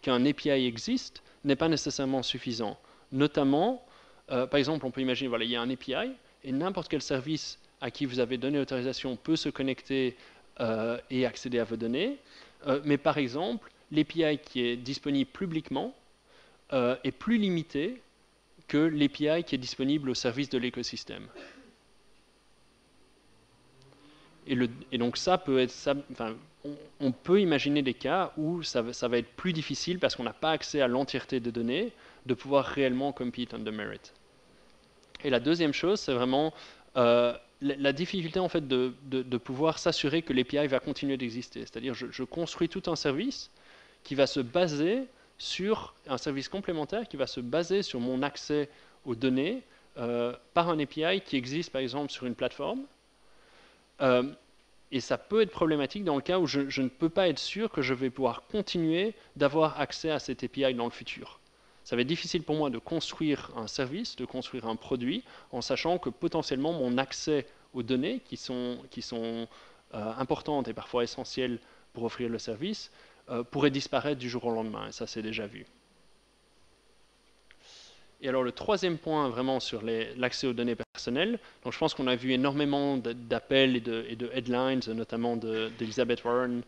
qu'un API existe n'est pas nécessairement suffisant. Notamment, par exemple, on peut imaginer, voilà, il y a un API, et n'importe quel service à qui vous avez donné autorisation peut se connecter et accéder à vos données. Mais par exemple, l'API qui est disponible publiquement est plus limité que l'API qui est disponible au service de l'écosystème. Et donc ça peut être, on peut imaginer des cas où ça va être plus difficile parce qu'on n'a pas accès à l'entièreté des données de pouvoir réellement compete on the merit. Et la deuxième chose, c'est vraiment la difficulté en fait de pouvoir s'assurer que l'API va continuer d'exister. C'est-à-dire je construis tout un service qui va se baser sur un service complémentaire qui va se baser sur mon accès aux données par un API qui existe par exemple sur une plateforme. Et ça peut être problématique dans le cas où je ne peux pas être sûr que je vais pouvoir continuer d'avoir accès à cette API dans le futur. Ça va être difficile pour moi de construire un service, de construire un produit, en sachant que potentiellement mon accès aux données, qui sont importantes et parfois essentielles pour offrir le service, pourrait disparaître du jour au lendemain, et ça c'est déjà vu. Et alors le troisième point vraiment sur l'accès aux données personnelles, donc je pense qu'on a vu énormément d'appels et de headlines, notamment d'Elizabeth Warren,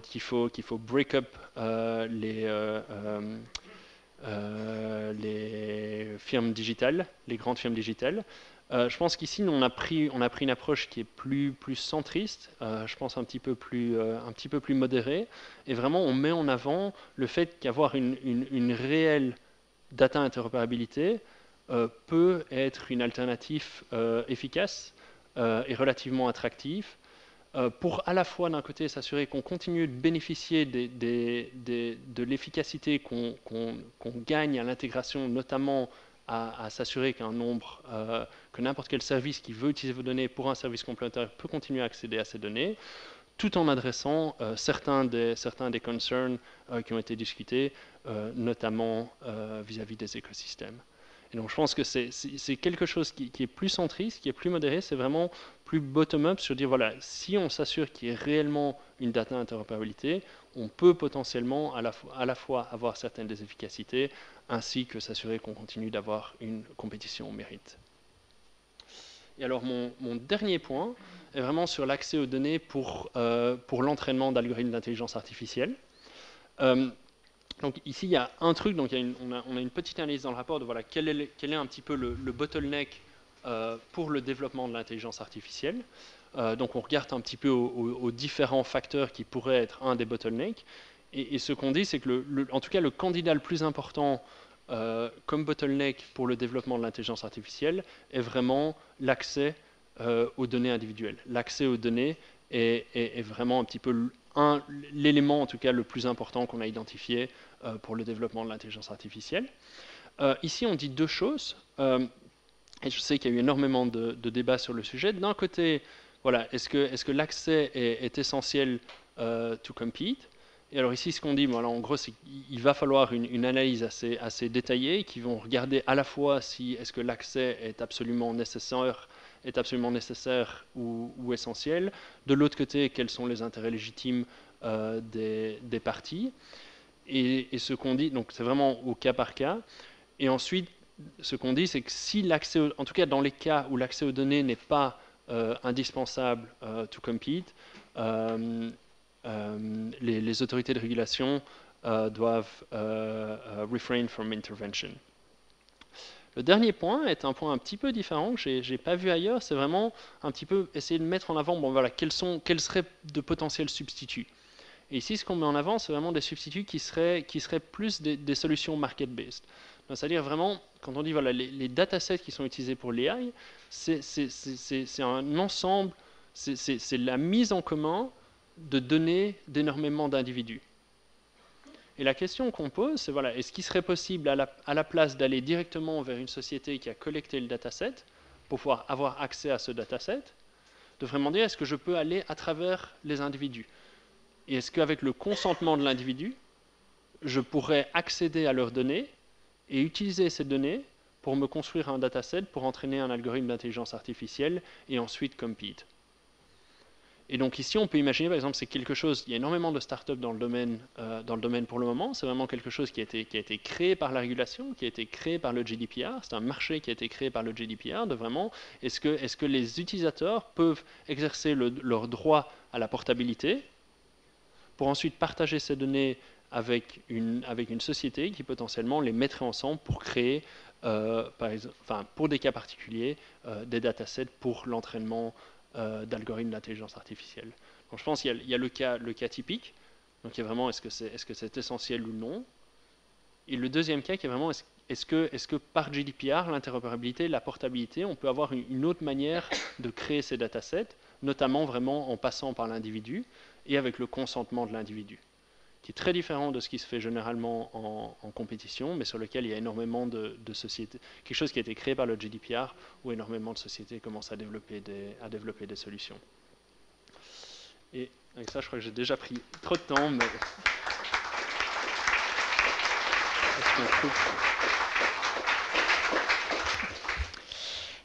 qu'il faut break up les firmes digitales, les grandes firmes digitales. Je pense qu'ici, on a pris une approche qui est plus centriste, je pense un petit peu plus modérée, et vraiment on met en avant le fait qu'avoir une réelle data interopérabilité peut être une alternative efficace et relativement attractive pour à la fois d'un côté s'assurer qu'on continue de bénéficier de l'efficacité qu'on gagne à l'intégration, notamment à s'assurer qu'un nombre, que n'importe quel service qui veut utiliser vos données pour un service complémentaire peut continuer à accéder à ces données, tout en adressant certains des concerns qui ont été discutés, notamment vis-à-vis des écosystèmes. Et donc je pense que c'est quelque chose qui est plus centriste, qui est plus modéré, c'est vraiment plus bottom-up sur dire, voilà, si on s'assure qu'il y ait réellement une data interopérabilité, on peut potentiellement à la fois avoir certaines des efficacités, ainsi que s'assurer qu'on continue d'avoir une compétition au mérite. Et alors mon dernier point est vraiment sur l'accès aux données pour l'entraînement d'algorithmes d'intelligence artificielle. Donc ici, il y a un truc, donc on a une petite analyse dans le rapport de voilà, quel est un petit peu le bottleneck pour le développement de l'intelligence artificielle. Donc on regarde un petit peu aux différents facteurs qui pourraient être un des bottlenecks. Et ce qu'on dit, c'est que en tout cas le candidat le plus important comme bottleneck pour le développement de l'intelligence artificielle est vraiment l'accès aux données individuelles. L'accès aux données est vraiment un petit peu l'élément en tout cas le plus important qu'on a identifié pour le développement de l'intelligence artificielle. Ici, on dit deux choses, et je sais qu'il y a eu énormément de débats sur le sujet. D'un côté, voilà, est-ce que l'accès est essentiel to compete? Et alors ici, ce qu'on dit, voilà, en gros, c'est qu'il va falloir une analyse assez détaillée qui vont regarder à la fois si est-ce que l'accès est absolument nécessaire ou essentiel. De l'autre côté, quels sont les intérêts légitimes des parties. Et ce qu'on dit, donc c'est vraiment au cas par cas. Et ensuite, ce qu'on dit, c'est que si l'accès, en tout cas dans les cas où l'accès aux données n'est pas indispensable to compete, les autorités de régulation doivent refrain from intervention. Le dernier point est un point un petit peu différent que je n'ai pas vu ailleurs, c'est vraiment un petit peu essayer de mettre en avant, bon voilà, quels seraient de potentiels substituts. Et ici, ce qu'on met en avant, c'est vraiment des substituts qui seraient plus des solutions market-based. C'est-à-dire vraiment, quand on dit voilà, les datasets qui sont utilisés pour l'AI, c'est un ensemble, c'est la mise en commun de données d'énormément d'individus. Et la question qu'on pose, c'est voilà, est-ce qu'il serait possible, à la place d'aller directement vers une société qui a collecté le dataset, pour pouvoir avoir accès à ce dataset, de vraiment dire, est-ce que je peux aller à travers les individus? Et est-ce qu'avec le consentement de l'individu, je pourrais accéder à leurs données et utiliser ces données pour me construire un dataset, pour entraîner un algorithme d'intelligence artificielle et ensuite compete? Et donc ici, on peut imaginer, par exemple, c'est quelque chose, il y a énormément de startups dans le domaine pour le moment, c'est vraiment quelque chose qui a été créé par la régulation, qui a été créé par le GDPR, c'est un marché qui a été créé par le GDPR, de vraiment, est-ce que les utilisateurs peuvent exercer leur droit à la portabilité pour ensuite partager ces données avec une société qui potentiellement les mettrait ensemble pour créer, par exemple, pour des cas particuliers, des datasets pour l'entraînement d'algorithmes d'intelligence artificielle. Donc je pense qu'il y a le cas typique, donc il y a vraiment est-ce que c'est essentiel ou non. Et le deuxième cas qui est vraiment est-ce que par GDPR, l'interopérabilité, la portabilité, on peut avoir une autre manière de créer ces datasets, notamment vraiment en passant par l'individu et avec le consentement de l'individu, qui est très différent de ce qui se fait généralement en compétition, mais sur lequel il y a énormément de sociétés, quelque chose qui a été créé par le GDPR, où énormément de sociétés commencent à développer des solutions. Et avec ça, je crois que j'ai déjà pris trop de temps, mais...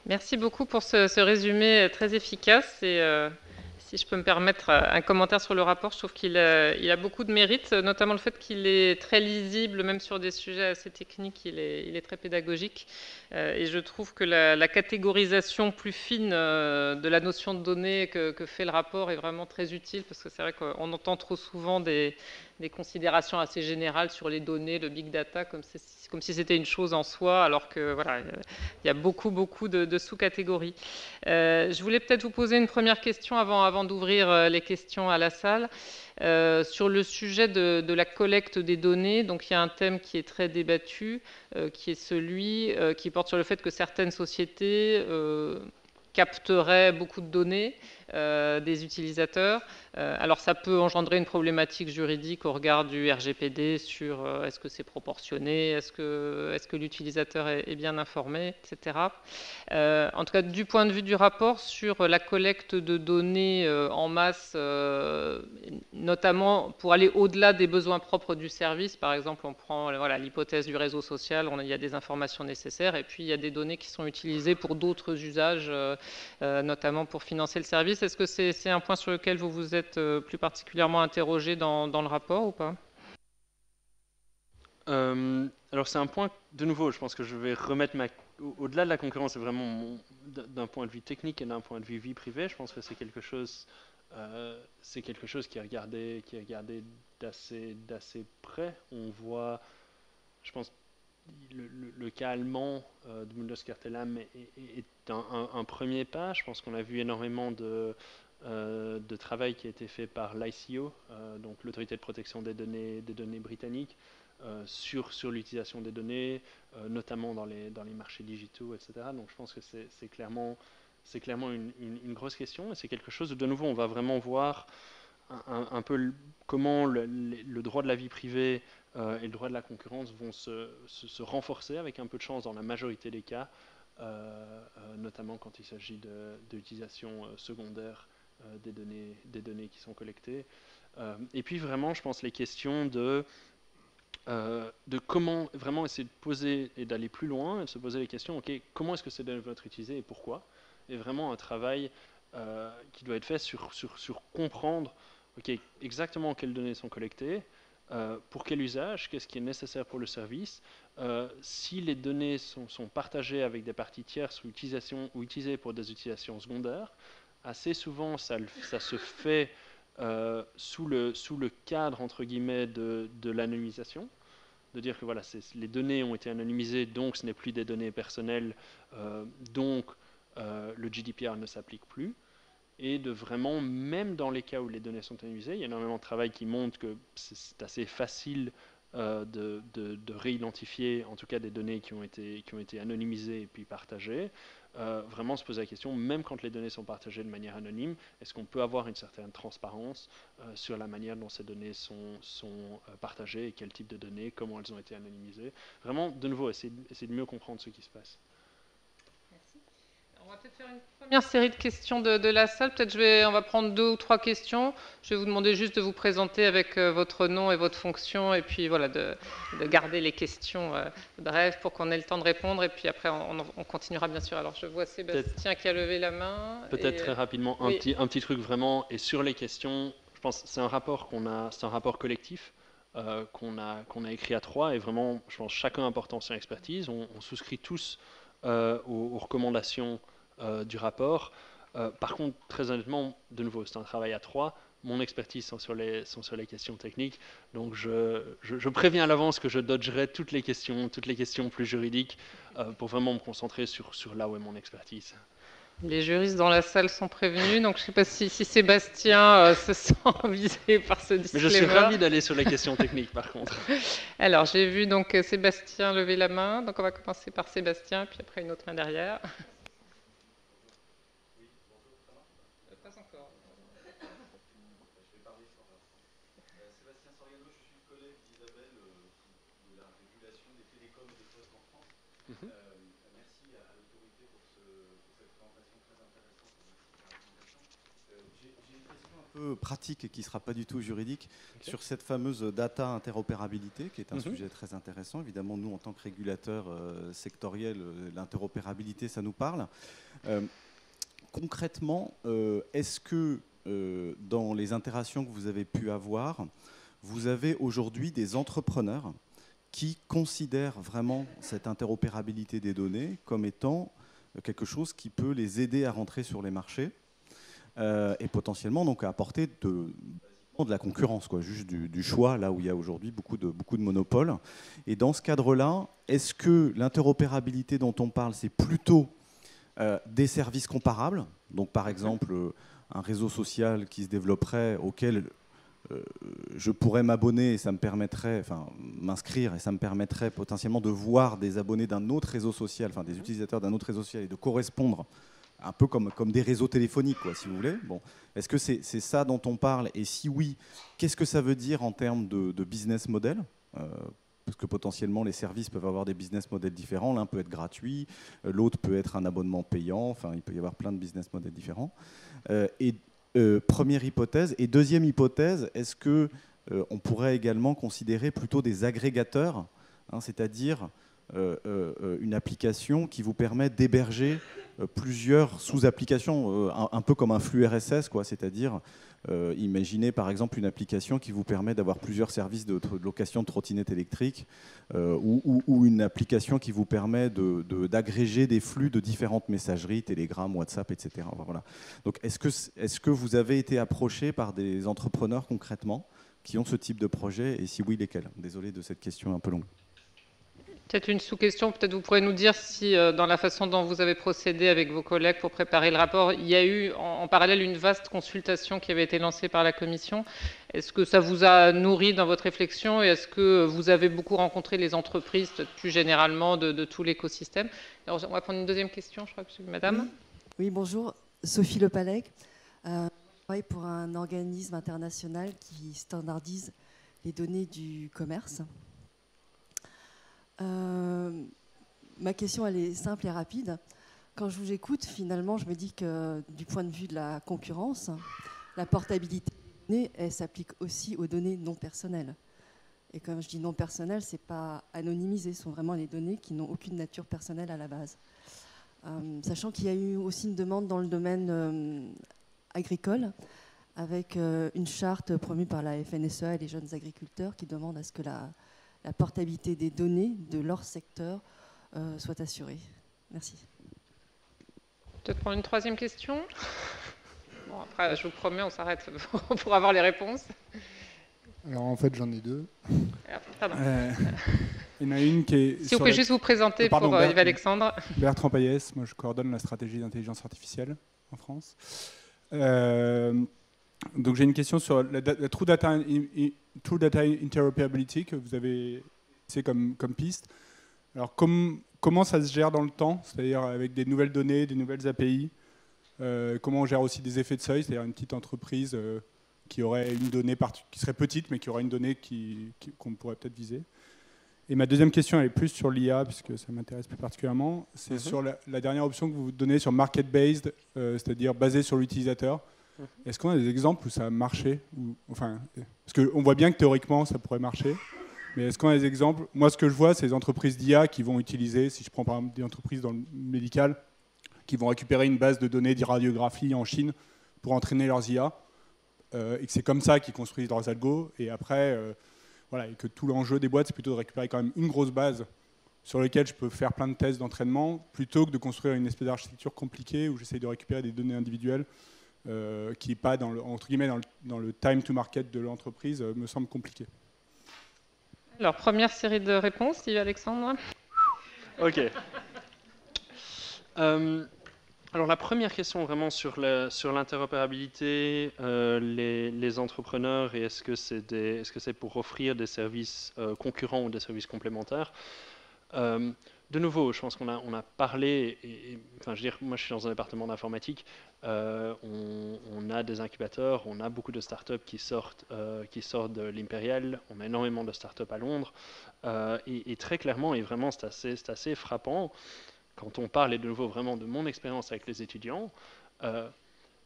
Merci beaucoup pour ce résumé très efficace et si je peux me permettre un commentaire sur le rapport, je trouve qu'il a beaucoup de mérite, notamment le fait qu'il est très lisible, même sur des sujets assez techniques, il est très pédagogique. Et je trouve que la catégorisation plus fine de la notion de données que fait le rapport est vraiment très utile, parce que c'est vrai qu'on entend trop souvent des considérations assez générales sur les données, le big data, comme si c'était une chose en soi, alors que voilà, il y a beaucoup de sous-catégories. Je voulais peut-être vous poser une première question avant d'ouvrir les questions à la salle. Sur le sujet de la collecte des données, donc il y a un thème qui est très débattu, qui est celui qui porte sur le fait que certaines sociétés capteraient beaucoup de données des utilisateurs. Alors ça peut engendrer une problématique juridique au regard du RGPD sur est-ce que c'est proportionné, est-ce que l'utilisateur est bien informé, etc. En tout cas, du point de vue du rapport sur la collecte de données en masse, notamment pour aller au-delà des besoins propres du service. Par exemple, on prend voilà, l'hypothèse du réseau social, il y a des informations nécessaires, et puis il y a des données qui sont utilisées pour d'autres usages, notamment pour financer le service. Est-ce que c'est un point sur lequel vous vous êtes plus particulièrement interrogé dans le rapport ou pas? Alors c'est un point, de nouveau, je pense que je vais remettre au-delà de la concurrence, c'est vraiment d'un point de vue technique et d'un point de vue vie privée, je pense que c'est quelque chose qui est regardé d'assez près. On voit, je pense, le cas allemand de Bundeskartellamt est un premier pas. Je pense qu'on a vu énormément de travail qui a été fait par l'ICO, donc l'autorité de protection des données britanniques, sur l'utilisation des données, notamment dans les marchés digitaux, etc. Donc je pense que c'est clairement une grosse question, et c'est quelque chose où, de nouveau, on va vraiment voir un peu comment le droit de la vie privée et le droit de la concurrence vont se renforcer avec un peu de chance dans la majorité des cas, notamment quand il s'agit d'utilisation secondaire des données qui sont collectées. Et puis vraiment, je pense, les questions de comment vraiment essayer de poser et d'aller plus loin et de se poser les questions, ok, comment est-ce que ces données vont être utilisées et pourquoi, et vraiment un travail qui doit être fait sur comprendre, ok, exactement quelles données sont collectées, pour quel usage, qu'est-ce qui est nécessaire pour le service, si les données sont partagées avec des parties tierces ou utilisées pour des utilisations secondaires. Assez souvent, ça se fait sous le cadre, entre guillemets, de l'anonymisation, de dire que voilà, les données ont été anonymisées, donc ce n'est plus des données personnelles, donc le GDPR ne s'applique plus, et de vraiment, même dans les cas où les données sont anonymisées, il y a énormément de travail qui montre que c'est assez facile de réidentifier, en tout cas, des données qui ont été anonymisées et puis partagées. Vraiment se poser la question, même quand les données sont partagées de manière anonyme, est-ce qu'on peut avoir une certaine transparence sur la manière dont ces données sont partagées, et quel type de données, comment elles ont été anonymisées. Vraiment, de nouveau, essayer de mieux comprendre ce qui se passe. On va peut-être faire une première série de questions de la salle. Peut-être on va prendre 2 ou 3 questions. Je vais vous demander juste de vous présenter avec votre nom et votre fonction, et puis voilà, de garder les questions brèves pour qu'on ait le temps de répondre, et puis après on continuera bien sûr. Alors je vois Sébastien qui a levé la main. Peut-être très rapidement, un petit truc vraiment, et sur les questions, je pense que c'est un rapport c'est un rapport collectif qu'on a écrit à 3, et vraiment, je pense, chacun apportant son expertise. On souscrit tous aux recommandations du rapport. Par contre, très honnêtement, de nouveau, c'est un travail à 3. Mon expertise sont sur les questions techniques. Donc, je préviens à l'avance que je dodgerai toutes les questions plus juridiques pour vraiment me concentrer sur là où est mon expertise. Les juristes dans la salle sont prévenus, donc je ne sais pas si Sébastien se sent visé par ce disclaimer. Mais je suis ravi d'aller sur les questions techniques, par contre. Alors, j'ai vu donc Sébastien lever la main, donc on va commencer par Sébastien, puis après une autre main derrière. Merci à l'autorité pour cette présentation très intéressante. J'ai une question un peu pratique et qui ne sera pas du tout juridique sur cette fameuse data interopérabilité, qui est un sujet très intéressant. Évidemment, nous, en tant que régulateurs sectoriels, l'interopérabilité, ça nous parle. Concrètement, est-ce que dans les interactions que vous avez pu avoir, vous avez aujourd'hui des entrepreneurs qui considèrent vraiment cette interopérabilité des données comme étant quelque chose qui peut les aider à rentrer sur les marchés et potentiellement donc à apporter de la concurrence, quoi, juste du choix, là où il y a aujourd'hui beaucoup de monopoles. Et dans ce cadre-là, est-ce que l'interopérabilité dont on parle, c'est plutôt des services comparables, donc par exemple un réseau social qui se développerait auquel je pourrais m'abonner et ça me permettrait, enfin m'inscrire et ça me permettrait potentiellement de voir des abonnés d'un autre réseau social, enfin des utilisateurs d'un autre réseau social et de correspondre un peu comme des réseaux téléphoniques, quoi, si vous voulez. Bon, est-ce que c'est ça dont on parle? Et si oui, qu'est-ce que ça veut dire en termes de business model? Parce que potentiellement les services peuvent avoir des business models différents. L'un peut être gratuit, l'autre peut être un abonnement payant. Enfin, il peut y avoir plein de business models différents. Première hypothèse. Et deuxième hypothèse, est-ce que on pourrait également considérer plutôt des agrégateurs, hein, c'est-à-dire une application qui vous permet d'héberger plusieurs sous-applications, un peu comme un flux RSS, quoi, c'est-à-dire Imaginez par exemple une application qui vous permet d'avoir plusieurs services de location de trottinettes électriques ou une application qui vous permet d'agréger des flux de différentes messageries, Telegram, WhatsApp, etc. Voilà. Donc est-ce que vous avez été approché par des entrepreneurs concrètement qui ont ce type de projet, et si oui, lesquels? Désolé de cette question un peu longue. Peut-être une sous-question, peut-être vous pourrez nous dire si dans la façon dont vous avez procédé avec vos collègues pour préparer le rapport, il y a eu en parallèle une vaste consultation qui avait été lancée par la Commission. Est-ce que ça vous a nourri dans votre réflexion et est-ce que vous avez beaucoup rencontré les entreprises, peut-être plus généralement, de tout l'écosystème? Alors, on va prendre une deuxième question, je crois que c'est madame. Oui, bonjour, Sophie Lepalec. Je travaille pour un organisme international qui standardise les données du commerce. Ma question, elle est simple et rapide. Quand je vous écoute, finalement, je me dis que du point de vue de la concurrence, la portabilité des données, elle s'applique aussi aux données non personnelles. Et comme je dis non personnelles, ce n'est pas anonymisé, ce sont vraiment les données qui n'ont aucune nature personnelle à la base. Sachant qu'il y a eu aussi une demande dans le domaine agricole, avec une charte promue par la FNSEA et les jeunes agriculteurs qui demandent à ce que la portabilité des données de leur secteur soit assurée. Merci. Peut-être prendre une troisième question. Bon, après, je vous promets, on s'arrête pour avoir les réponses. Alors en fait, j'en ai deux. Pardon. Il y en a une qui est... Si vous pouvez juste vous présenter pour Yves Alexandre. Bertrand Payès, moi je coordonne la stratégie d'intelligence artificielle en France. Donc j'ai une question sur la True Data Interoperability que vous avez laissé comme piste. Alors comment ça se gère dans le temps, c'est-à-dire avec des nouvelles données, des nouvelles API, comment on gère aussi des effets de seuil, c'est-à-dire une petite entreprise qui aurait une donnée qui serait petite mais qui aurait une donnée qu'on pourrait peut-être viser. Et ma deuxième question, elle est plus sur l'IA, puisque ça m'intéresse plus particulièrement. C'est sur la dernière option que vous donnez sur market-based, c'est-à-dire basé sur l'utilisateur. Est-ce qu'on a des exemples où ça a marché parce qu'on voit bien que théoriquement, ça pourrait marcher. Mais est-ce qu'on a des exemples? Moi, ce que je vois, c'est les entreprises d'IA qui vont utiliser, si je prends par exemple des entreprises dans le médical, qui vont récupérer une base de données d'radiographie en Chine pour entraîner leurs IA. Et que c'est comme ça qu'ils construisent leurs algos. Et après... voilà, et que tout l'enjeu des boîtes, c'est plutôt de récupérer quand même une grosse base sur laquelle je peux faire plein de tests d'entraînement, plutôt que de construire une espèce d'architecture compliquée où j'essaye de récupérer des données individuelles qui n'est pas entre guillemets, dans le time to market de l'entreprise, me semble compliqué. Alors, première série de réponses, Yves Alexandre. Ok. Alors la première question vraiment sur l'interopérabilité, les entrepreneurs et est-ce que c'est pour offrir des services concurrents ou des services complémentaires. De nouveau, je pense qu'on a parlé, enfin je veux dire, moi je suis dans un département d'informatique, on a des incubateurs, on a beaucoup de startups qui sortent de l'Impérial, on a énormément de startups à Londres, et très clairement, et vraiment c'est assez frappant, quand on parle, et de nouveau vraiment de mon expérience avec les étudiants,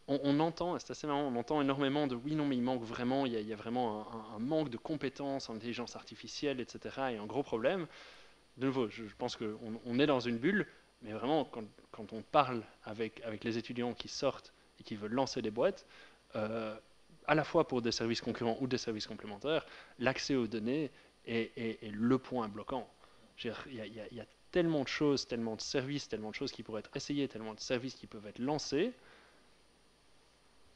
on entend, c'est assez marrant, on entend énormément de oui, non, mais il manque vraiment, il y a vraiment un manque de compétences en intelligence artificielle, etc. Et un gros problème. De nouveau, je pense qu'on est dans une bulle, mais vraiment, quand on parle avec les étudiants qui sortent et qui veulent lancer des boîtes, à la fois pour des services concurrents ou des services complémentaires, l'accès aux données est le point bloquant. Il y a tellement de choses, tellement de services, tellement de choses qui pourraient être essayées, tellement de services qui peuvent être lancés,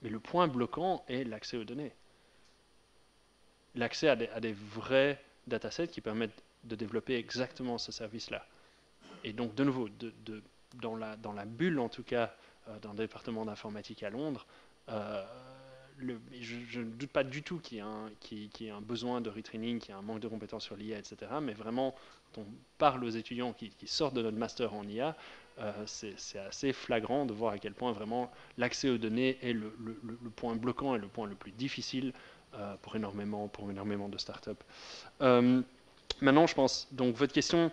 mais le point bloquant est l'accès aux données. L'accès à des vrais datasets qui permettent de développer exactement ce service-là. Et donc, de nouveau, dans la bulle, en tout cas, dans le département d'informatique à Londres, je ne doute pas du tout qu'il y ait un besoin de retraining, qu'il y ait un manque de compétences sur l'IA, etc. Mais vraiment, quand on parle aux étudiants qui sortent de notre master en IA, c'est assez flagrant de voir à quel point vraiment l'accès aux données est le point bloquant et le point le plus difficile pour énormément de startups. Maintenant, je pense, donc votre question,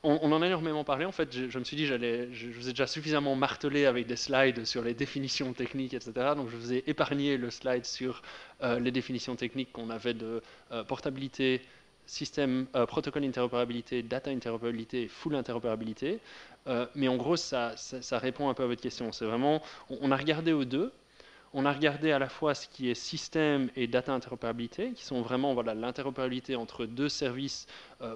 on en a énormément parlé. En fait, je me suis dit, je vous ai déjà suffisamment martelé avec des slides sur les définitions techniques, etc. Donc, je vous ai épargné le slide sur les définitions techniques qu'on avait de portabilité, système, protocole interopérabilité, data interopérabilité et full interopérabilité. Mais en gros, ça répond un peu à votre question. C'est vraiment, on a regardé aux deux. on a regardé à la fois ce qui est système et data interopérabilité, qui sont vraiment l'interopérabilité entre deux services,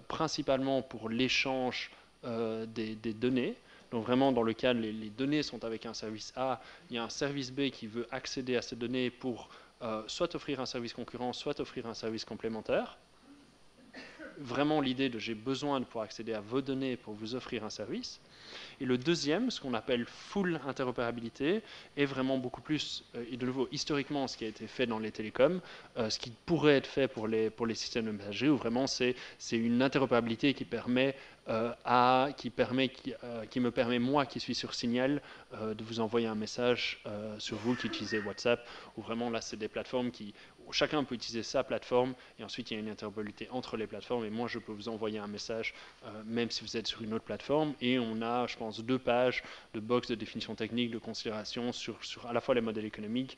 principalement pour l'échange des données. Donc vraiment, dans le cas, les données sont avec un service A, il y a un service B qui veut accéder à ces données pour soit offrir un service concurrent, soit offrir un service complémentaire. Vraiment l'idée de j'ai besoin de pouvoir accéder à vos données pour vous offrir un service. Et le deuxième, ce qu'on appelle full interopérabilité, est vraiment beaucoup plus, et de nouveau, historiquement, ce qui a été fait dans les télécoms, ce qui pourrait être fait pour les systèmes de messagerie, où vraiment c'est une interopérabilité qui me permet, moi qui suis sur Signal, de vous envoyer un message sur vous qui utilisez WhatsApp, où vraiment là c'est des plateformes où chacun peut utiliser sa plateforme, et ensuite il y a une interopérabilité entre les plateformes, et moi je peux vous envoyer un message, même si vous êtes sur une autre plateforme, et on a, je pense, 2 pages de box de définition technique, de considération sur à la fois les modèles économiques,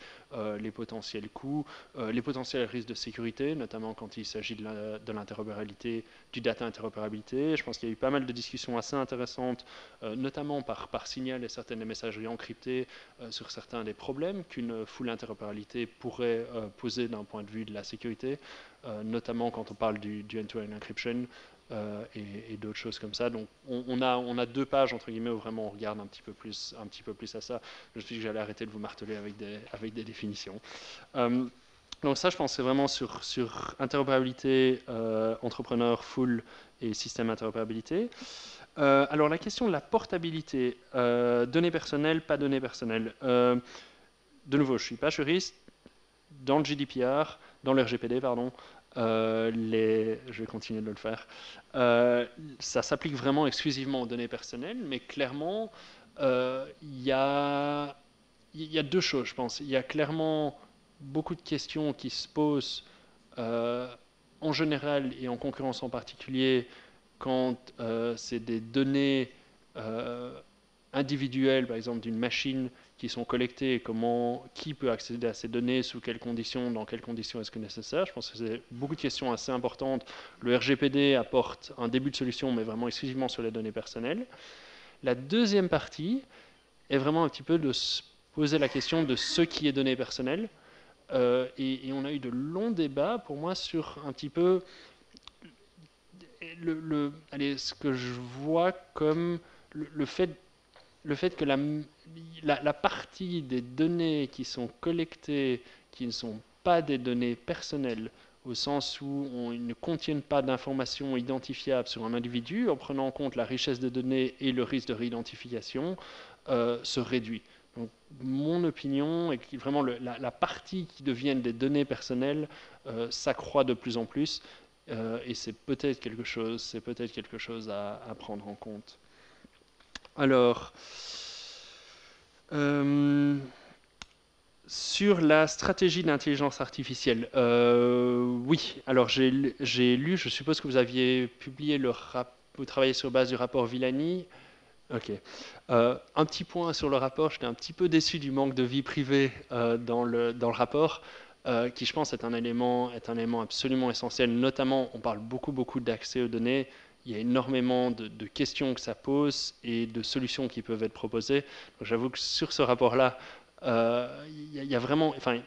les potentiels coûts, les potentiels risques de sécurité, notamment quand il s'agit de l'interopérabilité, du data interopérabilité. Je pense qu'il y a eu pas mal de discussions assez intéressantes, notamment par Signal et certaines des messageries encryptées sur certains des problèmes qu'une full interopérabilité pourrait poser d'un point de vue de la sécurité, notamment quand on parle du end-to-end encryption et d'autres choses comme ça. Donc on a 2 pages entre guillemets où vraiment on regarde un petit peu plus à ça. Je me suis dit que j'allais arrêter de vous marteler avec des définitions. Donc ça, je pense, c'est vraiment sur interopérabilité, entrepreneur, full et système interopérabilité. Alors la question de la portabilité, données personnelles, pas données personnelles. De nouveau, je ne suis pas juriste. Dans le GDPR, dans le RGPD, pardon, je vais continuer de le faire, ça s'applique vraiment exclusivement aux données personnelles, mais clairement, il y a 2 choses, je pense. Il y a clairement beaucoup de questions qui se posent en général et en concurrence en particulier quand c'est des données individuelles, par exemple d'une machine, qui sont collectées, qui peut accéder à ces données, sous quelles conditions, dans quelles conditions est-ce que nécessaire. Je pense que c'est beaucoup de questions assez importantes. Le RGPD apporte un début de solution, mais vraiment exclusivement sur les données personnelles. La deuxième partie est vraiment un petit peu de se poser la question de ce qui est données personnelles. Et on a eu de longs débats, pour moi, sur un petit peu ce que je vois comme le fait que la partie des données qui sont collectées, qui ne sont pas des données personnelles, au sens où ils ne contiennent pas d'informations identifiables sur un individu, en prenant en compte la richesse des données et le risque de réidentification, se réduit. Donc, mon opinion est que vraiment la partie qui deviennent des données personnelles s'accroît de plus en plus, et c'est peut-être quelque chose à prendre en compte. Alors, sur la stratégie d'intelligence artificielle, oui. Alors, j'ai lu, je suppose que vous aviez publié vous travaillez sur base du rapport Villani. Ok. Un petit point sur le rapport, j'étais un petit peu déçu du manque de vie privée dans le rapport, qui je pense est un élément absolument essentiel. Notamment, on parle beaucoup d'accès aux données. Il y a énormément de questions que ça pose et de solutions qui peuvent être proposées. Donc, j'avoue que sur ce rapport-là, il y a vraiment, enfin,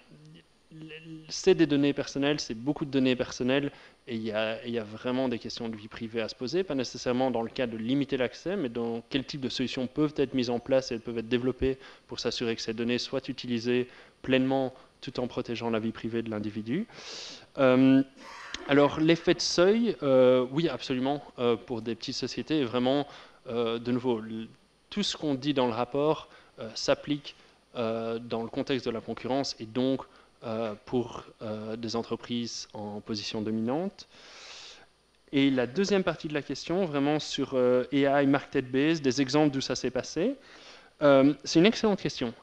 c'est des données personnelles, c'est beaucoup de données personnelles, et il y a vraiment des questions de vie privée à se poser, pas nécessairement dans le cas de limiter l'accès, mais dans quel type de solutions peuvent être mises en place et elles peuvent être développées pour s'assurer que ces données soient utilisées pleinement tout en protégeant la vie privée de l'individu. Alors, l'effet de seuil, oui, absolument, pour des petites sociétés, vraiment, de nouveau, tout ce qu'on dit dans le rapport s'applique dans le contexte de la concurrence et donc pour des entreprises en position dominante. Et la deuxième partie de la question, vraiment sur AI market-based, des exemples d'où ça s'est passé, c'est une excellente question.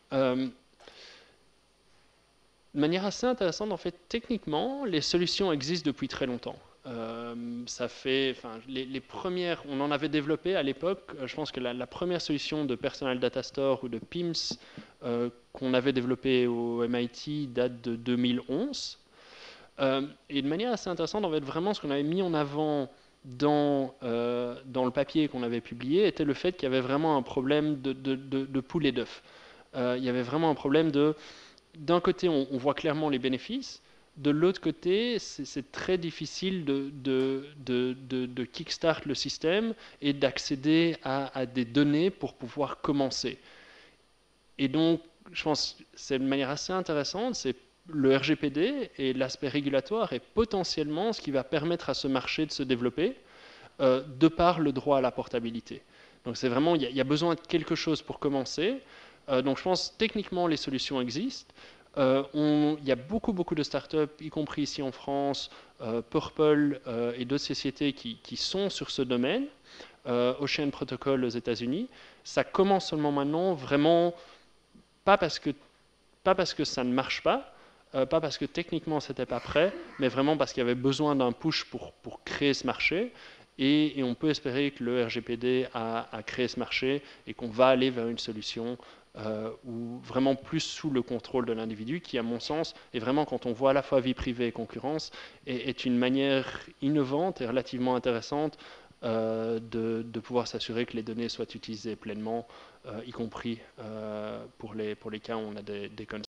De manière assez intéressante, en fait, techniquement, les solutions existent depuis très longtemps. Ça fait, les premières, on en avait développé à l'époque. Je pense que la première solution de Personal Data Store ou de PIMS qu'on avait développé au MIT date de 2011. Et de manière assez intéressante, en fait, vraiment, ce qu'on avait mis en avant dans le papier qu'on avait publié était le fait qu'il y avait vraiment un problème de poule et d'œuf. Il y avait vraiment un problème de d'un côté, on voit clairement les bénéfices. De l'autre côté, c'est très difficile de kickstart le système et d'accéder à des données pour pouvoir commencer. Et donc, je pense que c'est une manière assez intéressante, c'est le RGPD et l'aspect régulatoire est potentiellement ce qui va permettre à ce marché de se développer de par le droit à la portabilité. Donc c'est vraiment, il y a besoin de quelque chose pour commencer. Donc je pense techniquement les solutions existent. Il y a beaucoup de startups, y compris ici en France, Purple et d'autres sociétés qui sont sur ce domaine. Ocean Protocol aux États-Unis. Ça commence seulement maintenant, vraiment, pas parce que ça ne marche pas, pas parce que techniquement c'était pas prêt, mais vraiment parce qu'il y avait besoin d'un push pour créer ce marché. Et on peut espérer que le RGPD a créé ce marché et qu'on va aller vers une solution ou vraiment plus sous le contrôle de l'individu, qui, à mon sens, est vraiment, quand on voit à la fois vie privée et concurrence, est une manière innovante et relativement intéressante de pouvoir s'assurer que les données soient utilisées pleinement, y compris pour les cas où on a des concerns.